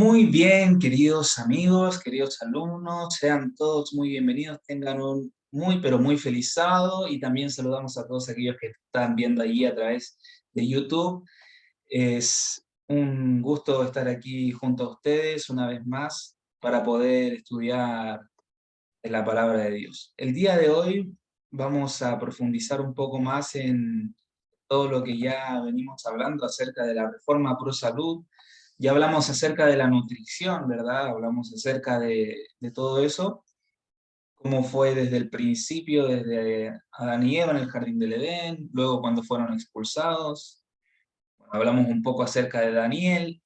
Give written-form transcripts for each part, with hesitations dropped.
Muy bien, queridos amigos, queridos alumnos, sean todos muy bienvenidos, tengan un muy pero muy feliz sábado y también saludamos a todos aquellos que están viendo allí a través de YouTube. Es un gusto estar aquí junto a ustedes una vez más para poder estudiar la palabra de Dios. El día de hoy vamos a profundizar un poco más en todo lo que ya venimos hablando acerca de la reforma pro salud. Ya hablamos acerca de la nutrición, ¿verdad? Hablamos acerca de todo eso, cómo fue desde el principio, desde Adán y Eva en el jardín del Edén, luego cuando fueron expulsados. Bueno, hablamos un poco acerca de Daniel,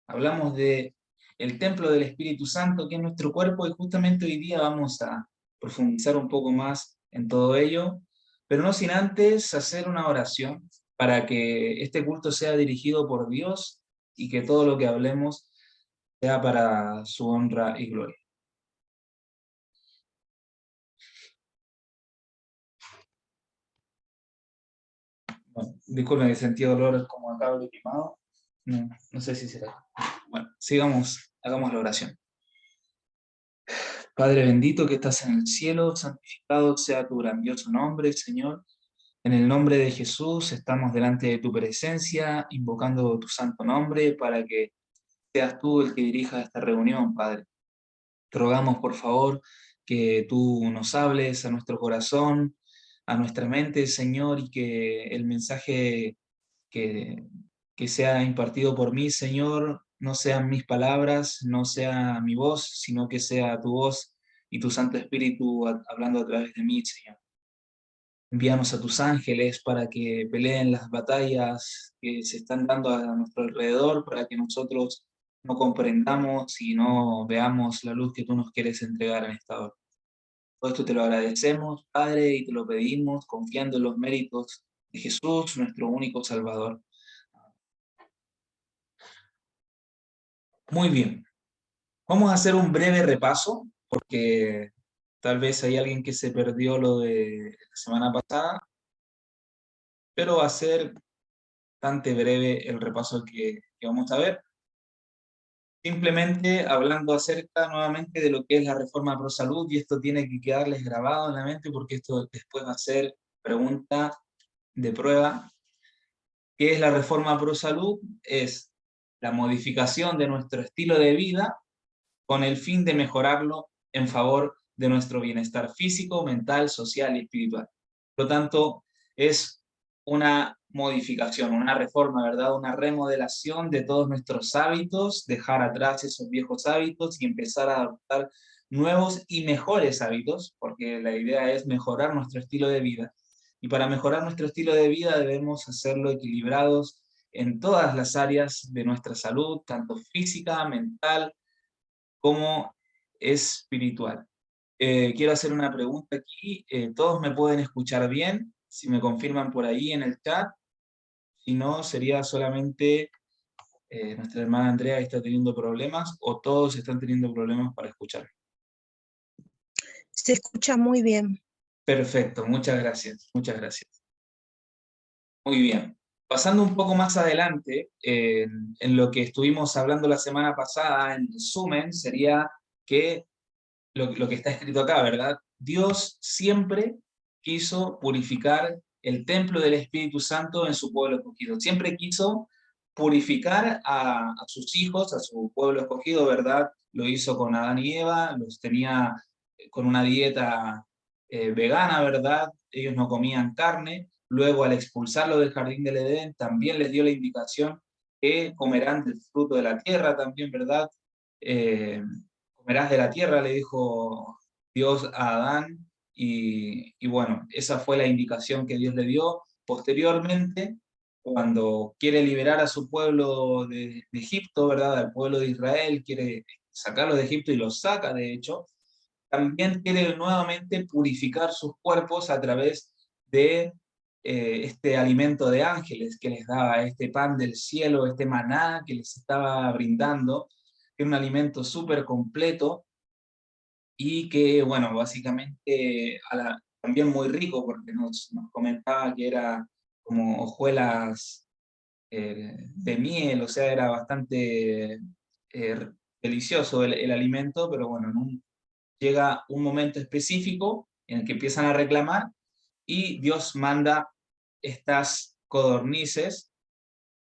hablamos de el templo del Espíritu Santo, que es nuestro cuerpo, y justamente hoy día vamos a profundizar un poco más en todo ello, pero no sin antes hacer una oración para que este culto sea dirigido por Dios y que todo lo que hablemos sea para su honra y gloria. Bueno, disculpen que sentí dolor como a cable quemado. No sé si será. Bueno, sigamos, hagamos la oración. Padre bendito que estás en el cielo, santificado sea tu grandioso nombre, Señor. En el nombre de Jesús estamos delante de tu presencia, invocando tu santo nombre para que seas tú el que dirija esta reunión, Padre. Te rogamos, por favor, que tú nos hables a nuestro corazón, a nuestra mente, Señor, y que el mensaje que, que sea impartido por mí, Señor, no sean mis palabras, no sea mi voz, sino que sea tu voz y tu Santo Espíritu hablando a través de mí, Señor. Envíanos a tus ángeles para que peleen las batallas que se están dando a nuestro alrededor, para que nosotros no comprendamos y no veamos la luz que tú nos quieres entregar en esta hora. Todo esto te lo agradecemos, Padre, y te lo pedimos confiando en los méritos de Jesús, nuestro único Salvador. Muy bien, vamos a hacer un breve repaso, porque tal vez hay alguien que se perdió lo de la semana pasada, pero va a ser bastante breve el repaso que vamos a ver. Simplemente hablando acerca nuevamente de lo que es la reforma pro salud, y esto tiene que quedarles grabado en la mente porque esto después va a ser pregunta de prueba. ¿Qué es la reforma pro salud? Es la modificación de nuestro estilo de vida con el fin de mejorarlo en favor de nuestro bienestar físico, mental, social y espiritual. Por lo tanto, es una modificación, una reforma, ¿verdad? Una remodelación de todos nuestros hábitos, dejar atrás esos viejos hábitos y empezar a adoptar nuevos y mejores hábitos, porque la idea es mejorar nuestro estilo de vida. Y para mejorar nuestro estilo de vida debemos hacerlo equilibrados en todas las áreas de nuestra salud, tanto física, mental, como espiritual. Quiero hacer una pregunta aquí. ¿Todos me pueden escuchar bien? Si me confirman por ahí en el chat. Si no, sería solamente nuestra hermana Andrea que está teniendo problemas o todos están teniendo problemas para escuchar. Se escucha muy bien. Perfecto, muchas gracias, muchas gracias. Muy bien. Pasando un poco más adelante, en lo que estuvimos hablando la semana pasada, en resumen, sería que lo que está escrito acá, ¿verdad? Dios siempre quiso purificar el templo del Espíritu Santo en su pueblo escogido. Siempre quiso purificar a sus hijos, a su pueblo escogido, ¿verdad? Lo hizo con Adán y Eva, los tenía con una dieta vegana, ¿verdad? Ellos no comían carne. Luego, al expulsarlo del jardín del Edén, también les dio la indicación que comerán del fruto de la tierra también, ¿verdad? Comerás de la tierra, le dijo Dios a Adán, y bueno, esa fue la indicación que Dios le dio. Posteriormente, cuando quiere liberar a su pueblo de Egipto, ¿verdad? Al pueblo de Israel, quiere sacarlo de Egipto y lo saca, de hecho, también quiere nuevamente purificar sus cuerpos a través de este alimento de ángeles que les daba, este pan del cielo, este maná que les estaba brindando, que era un alimento súper completo y que, bueno, básicamente también muy rico porque nos comentaba que era como hojuelas de miel, o sea, era bastante delicioso el alimento, pero bueno, llega un momento específico en el que empiezan a reclamar y Dios manda estas codornices,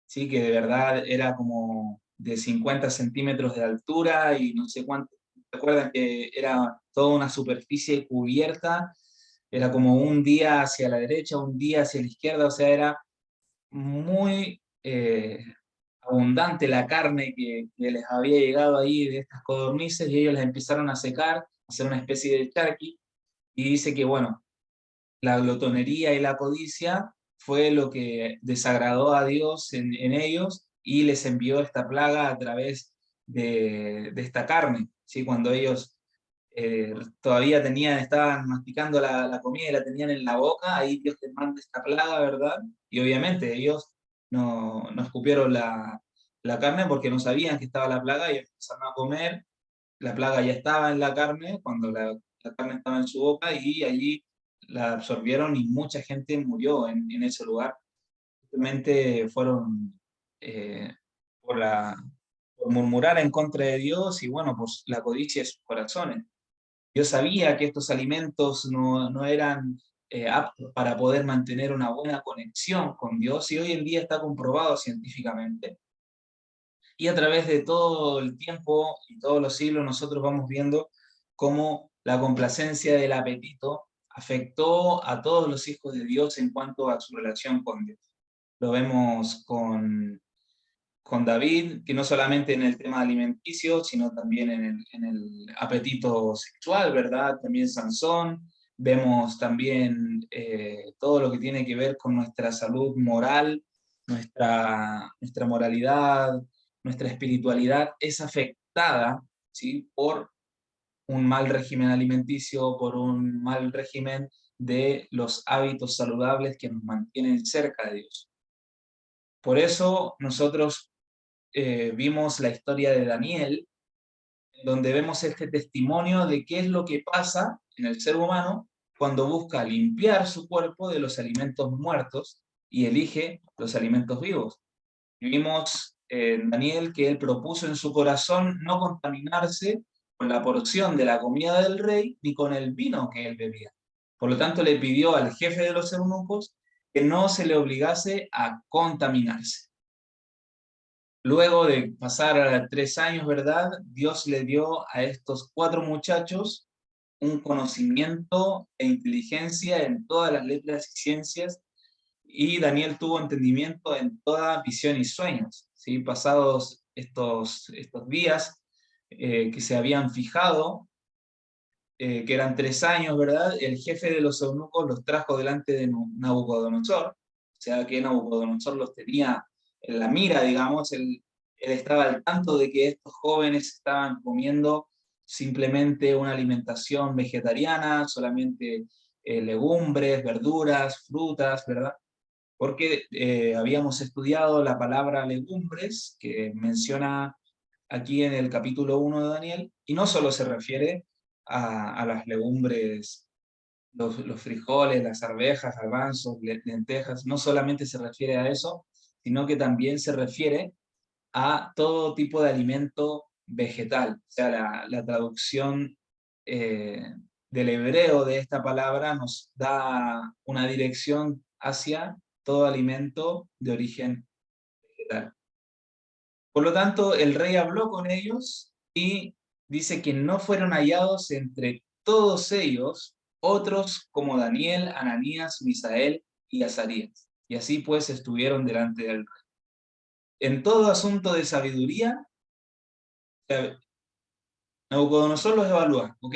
¿sí? Que de verdad era como de 50 centímetros de altura y no sé cuánto. Recuerdan que era toda una superficie cubierta, era como un día hacia la derecha, un día hacia la izquierda, o sea, era muy abundante la carne que les había llegado ahí de estas codornices y ellos las empezaron a secar, a hacer una especie de charqui, y dice que, bueno, la glotonería y la codicia fue lo que desagradó a Dios en ellos y les envió esta plaga a través de esta carne, ¿sí? Cuando ellos todavía estaban masticando la comida y la tenían en la boca, ahí Dios les manda esta plaga, ¿verdad? Y obviamente ellos no escupieron la carne porque no sabían que estaba la plaga y empezaron a comer. La plaga ya estaba en la carne cuando la carne estaba en su boca y allí la absorbieron y mucha gente murió en ese lugar. Simplemente fueron eh, por, por murmurar en contra de Dios y bueno, pues la codicia de sus corazones. Dios sabía que estos alimentos no eran aptos para poder mantener una buena conexión con Dios y hoy en día está comprobado científicamente. Y a través de todo el tiempo y todos los siglos nosotros vamos viendo cómo la complacencia del apetito afectó a todos los hijos de Dios en cuanto a su relación con Dios. Lo vemos con David, que no solamente en el tema alimenticio, sino también en el apetito sexual, ¿verdad? También Sansón. Vemos también todo lo que tiene que ver con nuestra salud moral, nuestra moralidad, nuestra espiritualidad es afectada, ¿sí? Por un mal régimen alimenticio, por un mal régimen de los hábitos saludables que nos mantienen cerca de Dios. Por eso nosotros vimos la historia de Daniel, donde vemos este testimonio de qué es lo que pasa en el ser humano cuando busca limpiar su cuerpo de los alimentos muertos y elige los alimentos vivos. Vimos en Daniel que él propuso en su corazón no contaminarse con la porción de la comida del rey ni con el vino que él bebía. Por lo tanto, le pidió al jefe de los eunucos que no se le obligase a contaminarse. Luego de pasar 3 años, ¿verdad? Dios le dio a estos 4 muchachos un conocimiento e inteligencia en todas las letras y ciencias, y Daniel tuvo entendimiento en toda visión y sueños, ¿sí? Pasados estos días que se habían fijado, que eran 3 años, ¿verdad? El jefe de los eunucos los trajo delante de Nabucodonosor, o sea que Nabucodonosor los tenía en la mira, digamos, él estaba al tanto de que estos jóvenes estaban comiendo simplemente una alimentación vegetariana, solamente legumbres, verduras, frutas, ¿verdad? Porque habíamos estudiado la palabra legumbres, que menciona aquí en el capítulo 1 de Daniel, y no solo se refiere a las legumbres, los frijoles, las arvejas, garbanzos, lentejas, no solamente se refiere a eso, sino que también se refiere a todo tipo de alimento vegetal. O sea, la traducción del hebreo de esta palabra nos da una dirección hacia todo alimento de origen vegetal. Por lo tanto, el rey habló con ellos y dice que no fueron hallados entre todos ellos otros como Daniel, Ananías, Misael y Azarías. Y así pues estuvieron delante del rey. En todo asunto de sabiduría, Nabucodonosor los evalúa, ¿ok?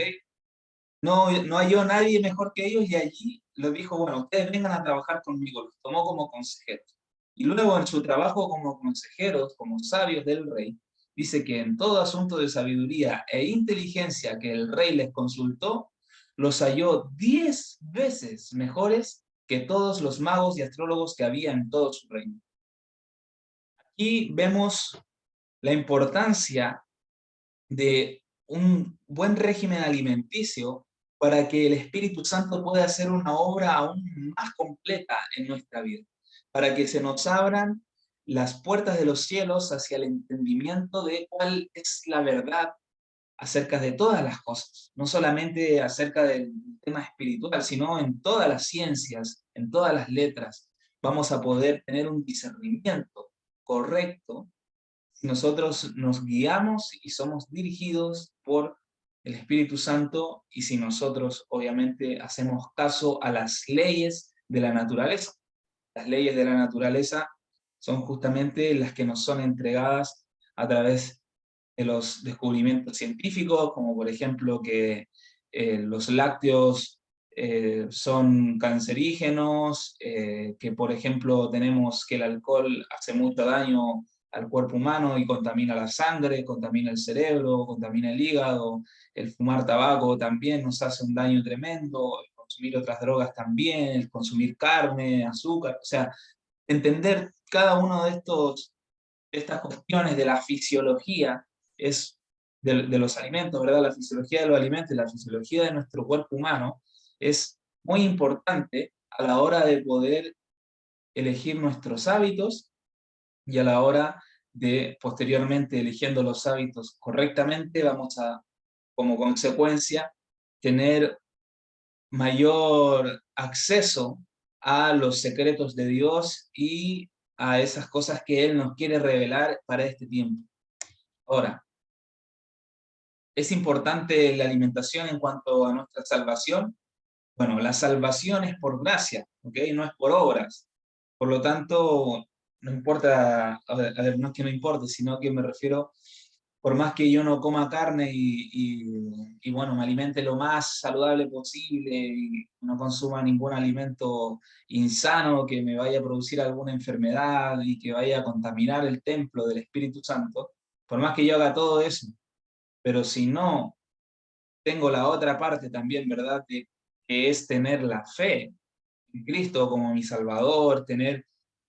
No halló nadie mejor que ellos y allí les dijo, bueno, ustedes vengan a trabajar conmigo, los tomó como consejeros. Y luego en su trabajo como consejeros, como sabios del rey, dice que en todo asunto de sabiduría e inteligencia que el rey les consultó, los halló 10 veces mejores que todos los magos y astrólogos que había en todo su reino. Aquí vemos la importancia de un buen régimen alimenticio para que el Espíritu Santo pueda hacer una obra aún más completa en nuestra vida, para que se nos abran las puertas de los cielos hacia el entendimiento de cuál es la verdad acerca de todas las cosas, no solamente acerca del tema espiritual, sino en todas las ciencias, en todas las letras. Vamos a poder tener un discernimiento correcto si nosotros nos guiamos y somos dirigidos por el Espíritu Santo y si nosotros obviamente hacemos caso a las leyes de la naturaleza. Las leyes de la naturaleza son justamente las que nos son entregadas a través de los descubrimientos científicos, como por ejemplo que los lácteos son cancerígenos, que por ejemplo tenemos que el alcohol hace mucho daño al cuerpo humano y contamina la sangre, contamina el cerebro, contamina el hígado, el fumar tabaco también nos hace un daño tremendo, el consumir otras drogas también, el consumir carne, azúcar, o sea, entender cada uno de estas cuestiones de la fisiología es de los alimentos, ¿verdad? La fisiología de los alimentos y la fisiología de nuestro cuerpo humano es muy importante a la hora de poder elegir nuestros hábitos y a la hora de, posteriormente, eligiendo los hábitos correctamente, vamos a, como consecuencia, tener mayor acceso a los secretos de Dios y a esas cosas que Él nos quiere revelar para este tiempo. Ahora, ¿es importante la alimentación en cuanto a nuestra salvación? Bueno, la salvación es por gracia, ¿ok? No es por obras. Por lo tanto, no importa, no es que no importe, sino que me refiero, por más que yo no coma carne y bueno, me alimente lo más saludable posible y no consuma ningún alimento insano que me vaya a producir alguna enfermedad y que vaya a contaminar el templo del Espíritu Santo, por más que yo haga todo eso, pero si no tengo la otra parte también, ¿verdad? Que es tener la fe en Cristo como mi Salvador, tener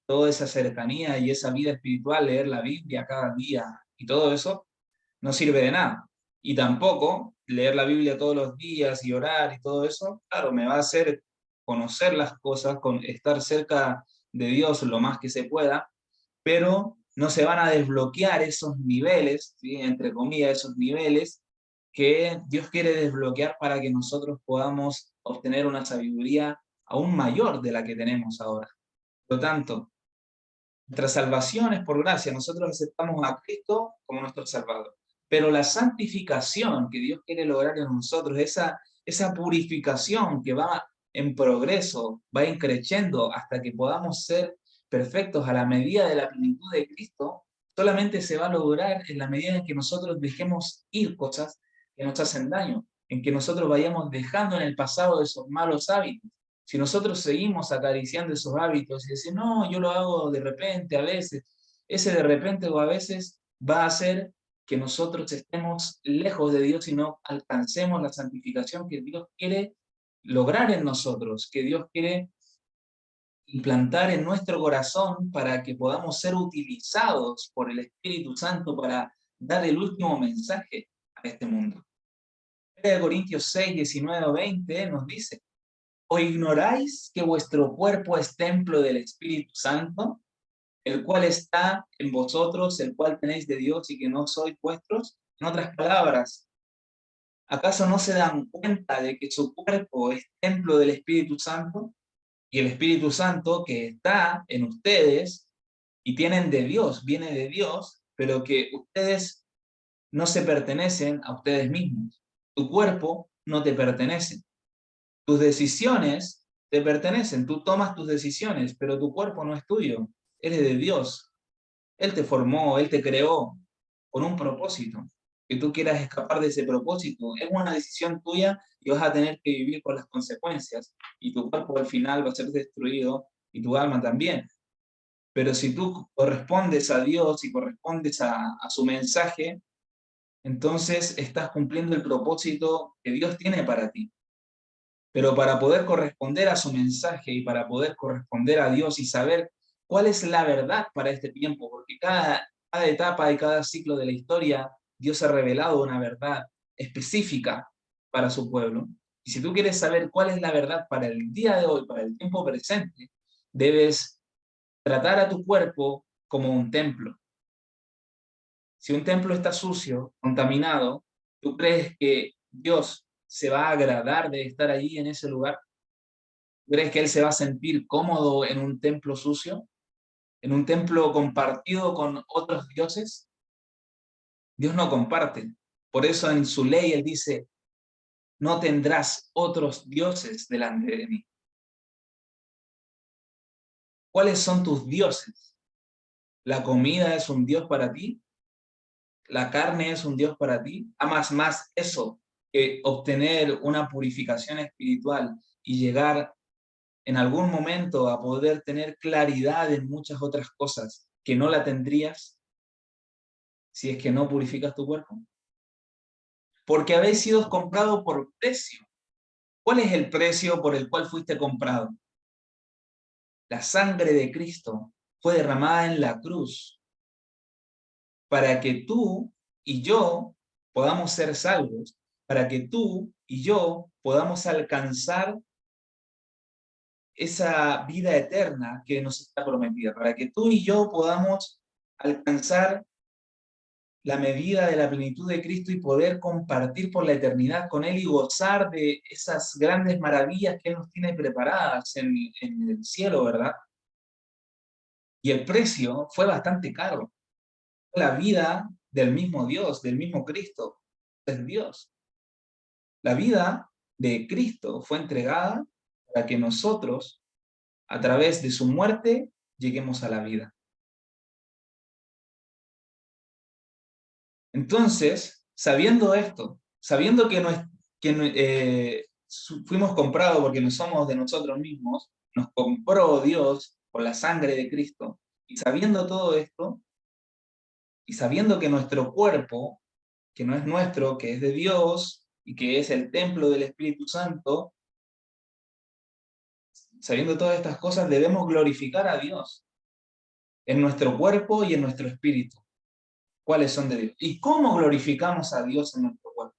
toda esa cercanía y esa vida espiritual, leer la Biblia cada día y todo eso, no sirve de nada. Y tampoco leer la Biblia todos los días y orar y todo eso, claro, me va a hacer conocer las cosas, estar cerca de Dios lo más que se pueda, pero no se van a desbloquear esos niveles, ¿sí? Entre comillas, esos niveles que Dios quiere desbloquear para que nosotros podamos obtener una sabiduría aún mayor de la que tenemos ahora. Por lo tanto, nuestra salvación es por gracia, nosotros aceptamos a Cristo como nuestro Salvador. Pero la santificación que Dios quiere lograr en nosotros, esa purificación que va en progreso, va increciendo hasta que podamos ser perfectos a la medida de la plenitud de Cristo, solamente se va a lograr en la medida en que nosotros dejemos ir cosas que nos hacen daño, en que nosotros vayamos dejando en el pasado esos malos hábitos. Si nosotros seguimos acariciando esos hábitos y decimos, no, yo lo hago de repente, a veces, ese de repente o a veces va a hacer que nosotros estemos lejos de Dios y no alcancemos la santificación que Dios quiere lograr en nosotros, que Dios quiere implantar en nuestro corazón para que podamos ser utilizados por el Espíritu Santo para dar el último mensaje a este mundo. 1 Corintios 6, 19 o 20 nos dice, ¿o ignoráis que vuestro cuerpo es templo del Espíritu Santo, el cual está en vosotros, el cual tenéis de Dios y que no sois vuestros? En otras palabras, ¿acaso no se dan cuenta de que su cuerpo es templo del Espíritu Santo? Y el Espíritu Santo que está en ustedes y tienen de Dios, viene de Dios, pero que ustedes no se pertenecen a ustedes mismos. Tu cuerpo no te pertenece. Tus decisiones te pertenecen, tú tomas tus decisiones, pero tu cuerpo no es tuyo, eres de Dios. Él te formó, Él te creó con un propósito. Que tú quieras escapar de ese propósito, es una decisión tuya y vas a tener que vivir con las consecuencias. Y tu cuerpo al final va a ser destruido y tu alma también. Pero si tú correspondes a Dios y correspondes a su mensaje, entonces estás cumpliendo el propósito que Dios tiene para ti. Pero para poder corresponder a su mensaje y para poder corresponder a Dios y saber cuál es la verdad para este tiempo, porque cada etapa y cada ciclo de la historia, Dios ha revelado una verdad específica para su pueblo. Y si tú quieres saber cuál es la verdad para el día de hoy, para el tiempo presente, debes tratar a tu cuerpo como un templo. Si un templo está sucio, contaminado, ¿tú crees que Dios se va a agradar de estar allí en ese lugar? ¿Crees que Él se va a sentir cómodo en un templo sucio? ¿En un templo compartido con otros dioses? Dios no comparte. Por eso en su ley Él dice, no tendrás otros dioses delante de mí. ¿Cuáles son tus dioses? ¿La comida es un dios para ti? ¿La carne es un dios para ti? ¿Amas más eso que obtener una purificación espiritual y llegar en algún momento a poder tener claridad en muchas otras cosas que no la tendrías si es que no purificas tu cuerpo? Porque habéis sido comprado por precio. ¿Cuál es el precio por el cual fuiste comprado? La sangre de Cristo fue derramada en la cruz para que tú y yo podamos ser salvos, para que tú y yo podamos alcanzar esa vida eterna que nos está prometida, para que tú y yo podamos alcanzar la medida de la plenitud de Cristo y poder compartir por la eternidad con Él y gozar de esas grandes maravillas que Él nos tiene preparadas en el cielo, ¿verdad? Y el precio fue bastante caro. La vida del mismo Dios, del mismo Cristo, es Dios. La vida de Cristo fue entregada para que nosotros, a través de su muerte, lleguemos a la vida. Entonces, sabiendo esto, sabiendo que, fuimos comprados porque no somos de nosotros mismos, nos compró Dios por la sangre de Cristo, y sabiendo todo esto, y sabiendo que nuestro cuerpo, que no es nuestro, que es de Dios, y que es el templo del Espíritu Santo, sabiendo todas estas cosas, debemos glorificar a Dios en nuestro cuerpo y en nuestro espíritu. ¿Cuáles son de Dios? ¿Y cómo glorificamos a Dios en nuestro cuerpo?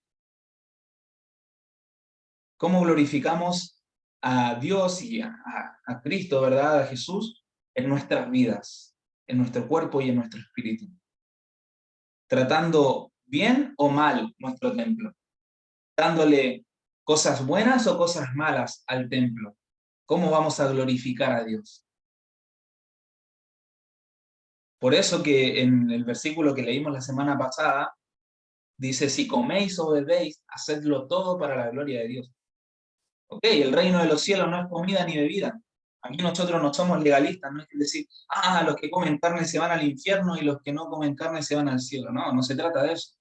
¿Cómo glorificamos a Dios y a Cristo, ¿verdad? A Jesús en nuestras vidas, en nuestro cuerpo y en nuestro espíritu? Tratando bien o mal nuestro templo, dándole cosas buenas o cosas malas al templo. ¿Cómo vamos a glorificar a Dios? Por eso que en el versículo que leímos la semana pasada, dice, si coméis o bebéis, hacedlo todo para la gloria de Dios. Ok, el reino de los cielos no es comida ni bebida. Aquí nosotros no somos legalistas, no es decir, los que comen carne se van al infierno y los que no comen carne se van al cielo. No, no se trata de eso.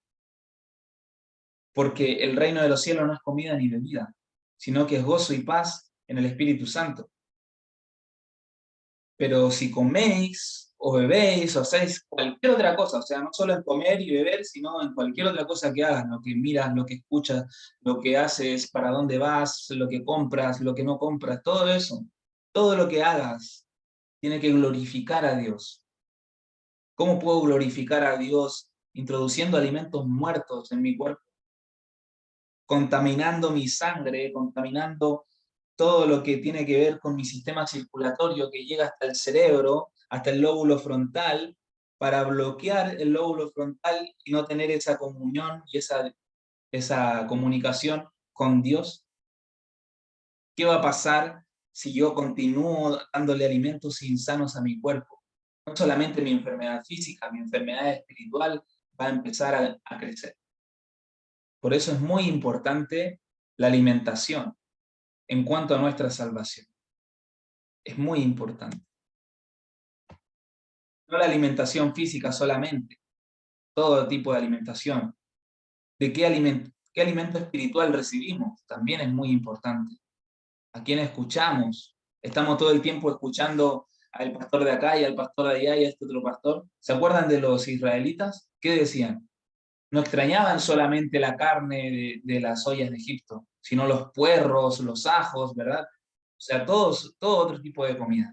Porque el reino de los cielos no es comida ni bebida, sino que es gozo y paz en el Espíritu Santo. Pero si coméis o bebéis o hacéis cualquier otra cosa, o sea, no solo en comer y beber, sino en cualquier otra cosa que hagas, lo que miras, lo que escuchas, lo que haces, para dónde vas, lo que compras, lo que no compras, todo eso, todo lo que hagas tiene que glorificar a Dios. ¿Cómo puedo glorificar a Dios introduciendo alimentos muertos en mi cuerpo? Contaminando mi sangre, contaminando todo lo que tiene que ver con mi sistema circulatorio que llega hasta el cerebro, hasta el lóbulo frontal, para bloquear el lóbulo frontal y no tener esa comunión y esa comunicación con Dios. ¿Qué va a pasar si yo continúo dándole alimentos insanos a mi cuerpo? No solamente mi enfermedad física, mi enfermedad espiritual va a empezar a crecer. Por eso es muy importante la alimentación en cuanto a nuestra salvación. Es muy importante. No la alimentación física solamente, todo tipo de alimentación. ¿De qué alimento espiritual recibimos? También es muy importante. ¿A quién escuchamos? Estamos todo el tiempo escuchando al pastor de acá y al pastor de allá y a este otro pastor. ¿Se acuerdan de los israelitas? ¿Qué decían? No extrañaban solamente la carne de las ollas de Egipto, sino los puerros, los ajos, ¿verdad? O sea, todo otro tipo de comida.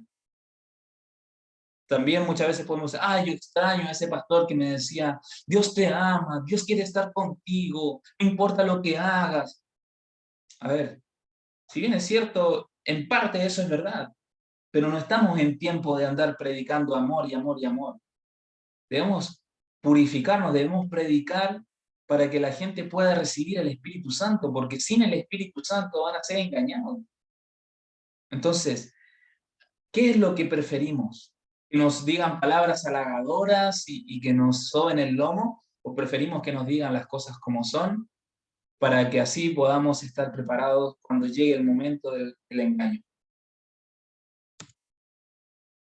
También muchas veces podemos decir, yo extraño a ese pastor que me decía, Dios te ama, Dios quiere estar contigo, no importa lo que hagas. A ver, si bien es cierto, en parte eso es verdad, pero no estamos en tiempo de andar predicando amor y amor y amor. Debemos purificarnos, debemos predicar para que la gente pueda recibir el Espíritu Santo, porque sin el Espíritu Santo van a ser engañados. Entonces, ¿qué es lo que preferimos? ¿Que nos digan palabras halagadoras y que nos soben el lomo? ¿O preferimos que nos digan las cosas como son, para que así podamos estar preparados cuando llegue el momento del engaño?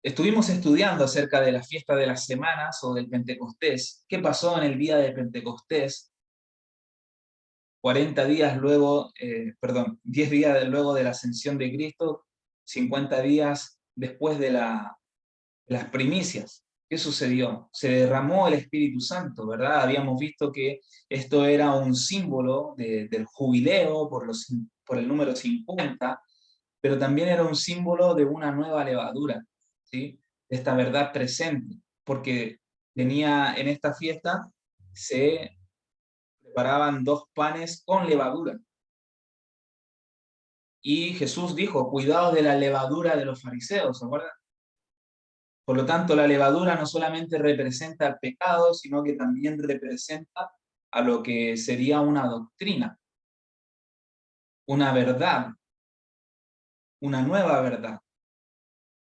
Estuvimos estudiando acerca de la fiesta de las semanas o del Pentecostés. ¿Qué pasó en el día de Pentecostés? 40 días luego, 10 días luego de la ascensión de Cristo, 50 días después de las primicias. ¿Qué sucedió? Se derramó el Espíritu Santo, ¿verdad? Habíamos visto que esto era un símbolo del jubileo por el número 50, pero también era un símbolo de una nueva levadura, ¿sí? Esta verdad presente, porque tenía en esta fiesta, se preparaban 2 panes con levadura. Y Jesús dijo, cuidado de la levadura de los fariseos, ¿se acuerdan? Por lo tanto, la levadura no solamente representa el pecado, sino que también representa a lo que sería una doctrina, una verdad, una nueva verdad,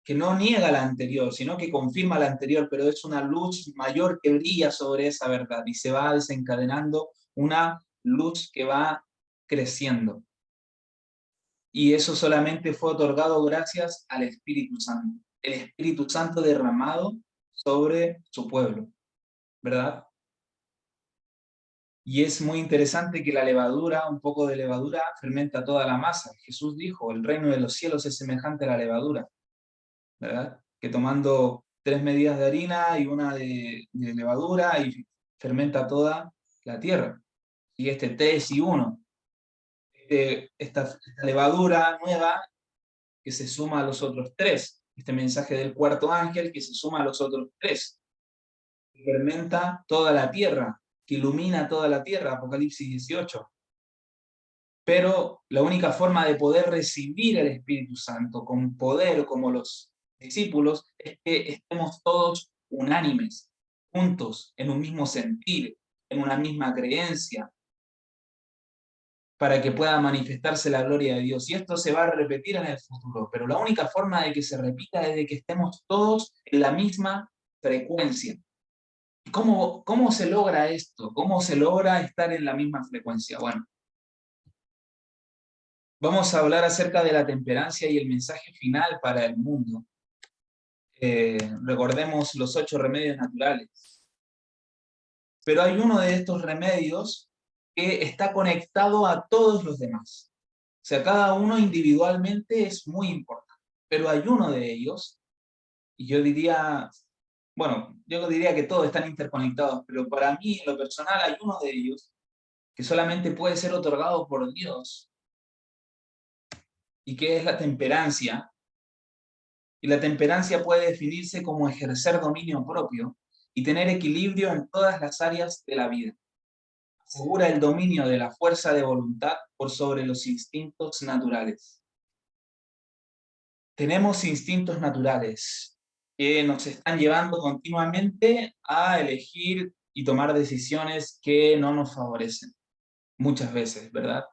que no niega la anterior, sino que confirma la anterior, pero es una luz mayor que brilla sobre esa verdad y se va desencadenando una luz que va creciendo. Y eso solamente fue otorgado gracias al Espíritu Santo. El Espíritu Santo derramado sobre su pueblo, ¿verdad? Y es muy interesante que la levadura, un poco de levadura, fermenta toda la masa. Jesús dijo, el reino de los cielos es semejante a la levadura, ¿verdad? Que tomando 3 medidas de harina y una de levadura y fermenta toda la tierra. Y 3 y 1. Esta levadura nueva que se suma a los otros 3. Este mensaje del cuarto ángel que se suma a los otros 3. Que fermenta toda la tierra, que ilumina toda la tierra, Apocalipsis 18. Pero la única forma de poder recibir el Espíritu Santo con poder como los discípulos es que estemos todos unánimes, juntos, en un mismo sentir, en una misma creencia, para que pueda manifestarse la gloria de Dios. Y esto se va a repetir en el futuro, pero la única forma de que se repita es de que estemos todos en la misma frecuencia. ¿Cómo se logra esto? ¿Cómo se logra estar en la misma frecuencia? Bueno, vamos a hablar acerca de la temperancia y el mensaje final para el mundo. Recordemos los 8 remedios naturales. Pero hay uno de estos remedios que está conectado a todos los demás. O sea, cada uno individualmente es muy importante. Pero hay uno de ellos, y yo diría que todos están interconectados, pero para mí, en lo personal, hay uno de ellos que solamente puede ser otorgado por Dios, y que es la temperancia. Y la temperancia puede definirse como ejercer dominio propio y tener equilibrio en todas las áreas de la vida. Asegura el dominio de la fuerza de voluntad por sobre los instintos naturales. Tenemos instintos naturales que nos están llevando continuamente a elegir y tomar decisiones que no nos favorecen, muchas veces, ¿verdad?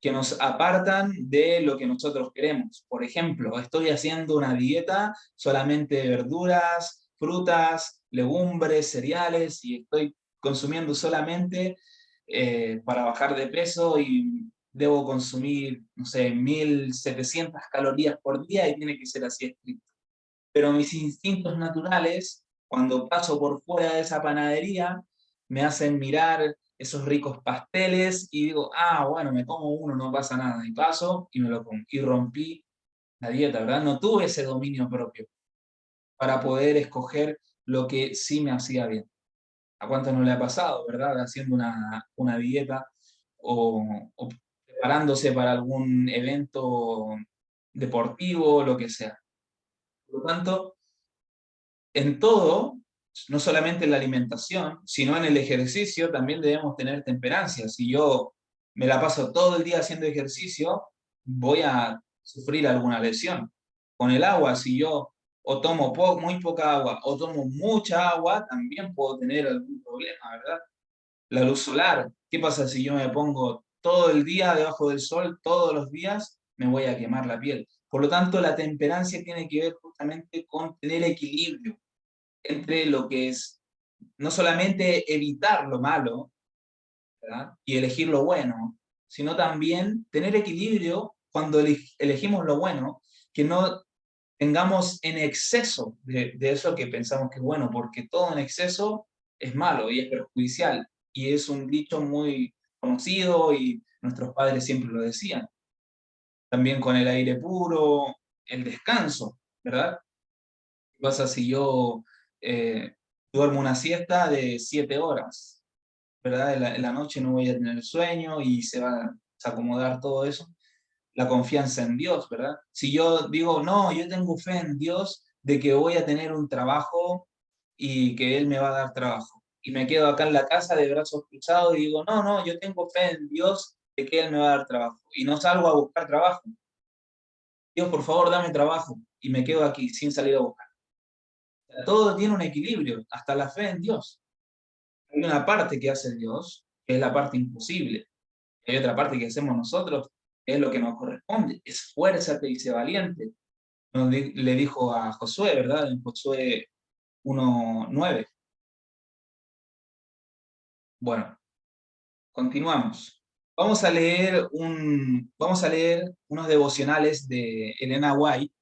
Que nos apartan de lo que nosotros queremos. Por ejemplo, estoy haciendo una dieta solamente de verduras, frutas, legumbres, cereales, y estoy consumiendo solamente para bajar de peso y debo consumir, no sé, 1700 calorías por día y tiene que ser así estricto. Pero mis instintos naturales, cuando paso por fuera de esa panadería, me hacen mirar esos ricos pasteles y digo, bueno, me como uno, no pasa nada. Y paso y me lo como. Y rompí la dieta, ¿verdad? No tuve ese dominio propio para poder escoger lo que sí me hacía bien. ¿A cuánto no le ha pasado, verdad? Haciendo una dieta o preparándose para algún evento deportivo, lo que sea. Por lo tanto, en todo, no solamente en la alimentación, sino en el ejercicio, también debemos tener temperancia. Si yo me la paso todo el día haciendo ejercicio, voy a sufrir alguna lesión. Con el agua, si yo o tomo muy poca agua, o tomo mucha agua, también puedo tener algún problema, ¿verdad? La luz solar, ¿qué pasa si yo me pongo todo el día debajo del sol, todos los días? Me voy a quemar la piel. Por lo tanto, la temperancia tiene que ver justamente con tener equilibrio entre lo que es no solamente evitar lo malo, ¿verdad? Y elegir lo bueno, sino también tener equilibrio cuando elegimos lo bueno, que no tengamos en exceso de eso que pensamos que es bueno, porque todo en exceso es malo y es perjudicial. Y es un dicho muy conocido y nuestros padres siempre lo decían. También con el aire puro, el descanso, ¿verdad? ¿Qué pasa si yo duermo una siesta de 7 horas? ¿Verdad? En la noche no voy a tener sueño y se va a acomodar todo eso. La confianza en Dios, ¿verdad? Si yo digo, no, yo tengo fe en Dios de que voy a tener un trabajo y que Él me va a dar trabajo. Y me quedo acá en la casa de brazos cruzados y digo, no, no, yo tengo fe en Dios de que Él me va a dar trabajo. Y no salgo a buscar trabajo. Dios, por favor, dame trabajo. Y me quedo aquí sin salir a buscar. Todo tiene un equilibrio, hasta la fe en Dios. Hay una parte que hace Dios, que es la parte imposible. Hay otra parte que hacemos nosotros, que es lo que nos corresponde. Esfuérzate y sé valiente. Le dijo a Josué, ¿verdad? En Josué 1:9. Bueno, continuamos. Vamos a leer unos devocionales de Elena White.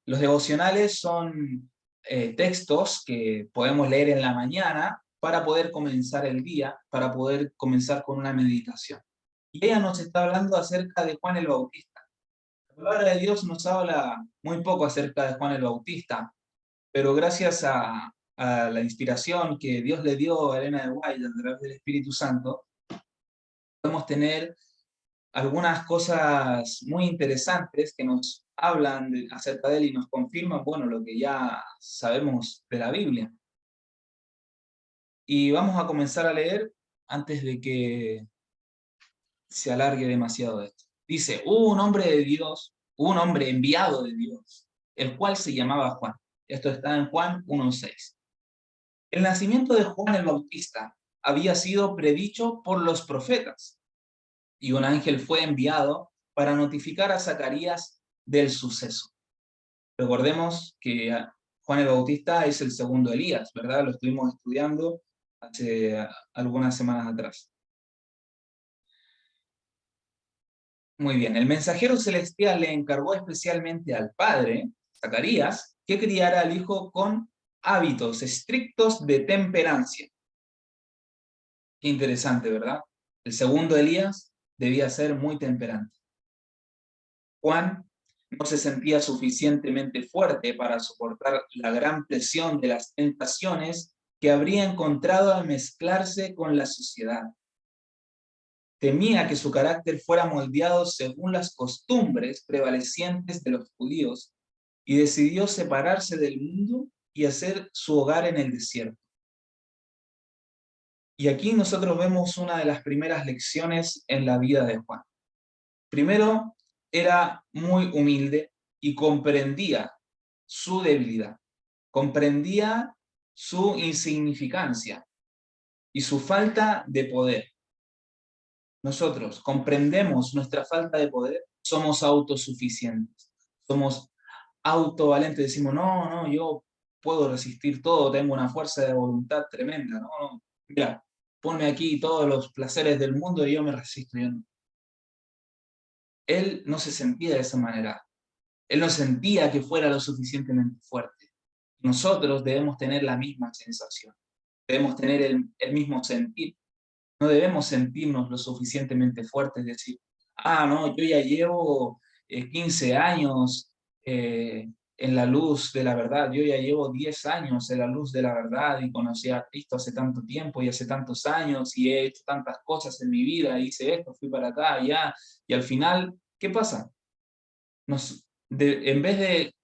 Los devocionales son textos que podemos leer en la mañana para poder comenzar el día, para poder comenzar con una meditación. Y ella nos está hablando acerca de Juan el Bautista. La palabra de Dios nos habla muy poco acerca de Juan el Bautista, pero gracias a la inspiración que Dios le dio a Elena de White a través del Espíritu Santo, podemos tener algunas cosas muy interesantes que nos hablan acerca de él y nos confirman, bueno, lo que ya sabemos de la Biblia. Y vamos a comenzar a leer antes de que se alargue demasiado esto. Dice, hubo un hombre de Dios, hubo un hombre enviado de Dios, el cual se llamaba Juan. Esto está en Juan 1:6. El nacimiento de Juan el Bautista había sido predicho por los profetas, y un ángel fue enviado para notificar a Zacarías del suceso. Recordemos que Juan el Bautista es el segundo Elías, ¿verdad? Lo estuvimos estudiando hace algunas semanas atrás. Muy bien, el mensajero celestial le encargó especialmente al padre, Zacarías, que criara al hijo con hábitos estrictos de temperancia. Qué interesante, ¿verdad? El segundo Elías debía ser muy temperante. Juan no se sentía suficientemente fuerte para soportar la gran presión de las tentaciones que habría encontrado al mezclarse con la sociedad. Temía que su carácter fuera moldeado según las costumbres prevalecientes de los judíos y decidió separarse del mundo y hacer su hogar en el desierto. Y aquí nosotros vemos una de las primeras lecciones en la vida de Juan. Primero, era muy humilde y comprendía su debilidad, comprendía su insignificancia y su falta de poder. Nosotros comprendemos nuestra falta de poder, somos autosuficientes, somos autovalentes, decimos, no, no, yo puedo resistir todo, tengo una fuerza de voluntad tremenda, no, no, mira, ponme aquí todos los placeres del mundo y yo me resisto. Él no se sentía de esa manera, él no sentía que fuera lo suficientemente fuerte. Nosotros debemos tener la misma sensación, debemos tener el mismo sentir. No debemos sentirnos lo suficientemente fuertes, decir, ah, no, yo ya llevo 15 años en la luz de la verdad, yo ya llevo 10 años en la luz de la verdad y conocí a Cristo hace tanto tiempo y hace tantos años y he hecho tantas cosas en mi vida, hice esto, fui para acá, allá, y al final, ¿qué pasa? En vez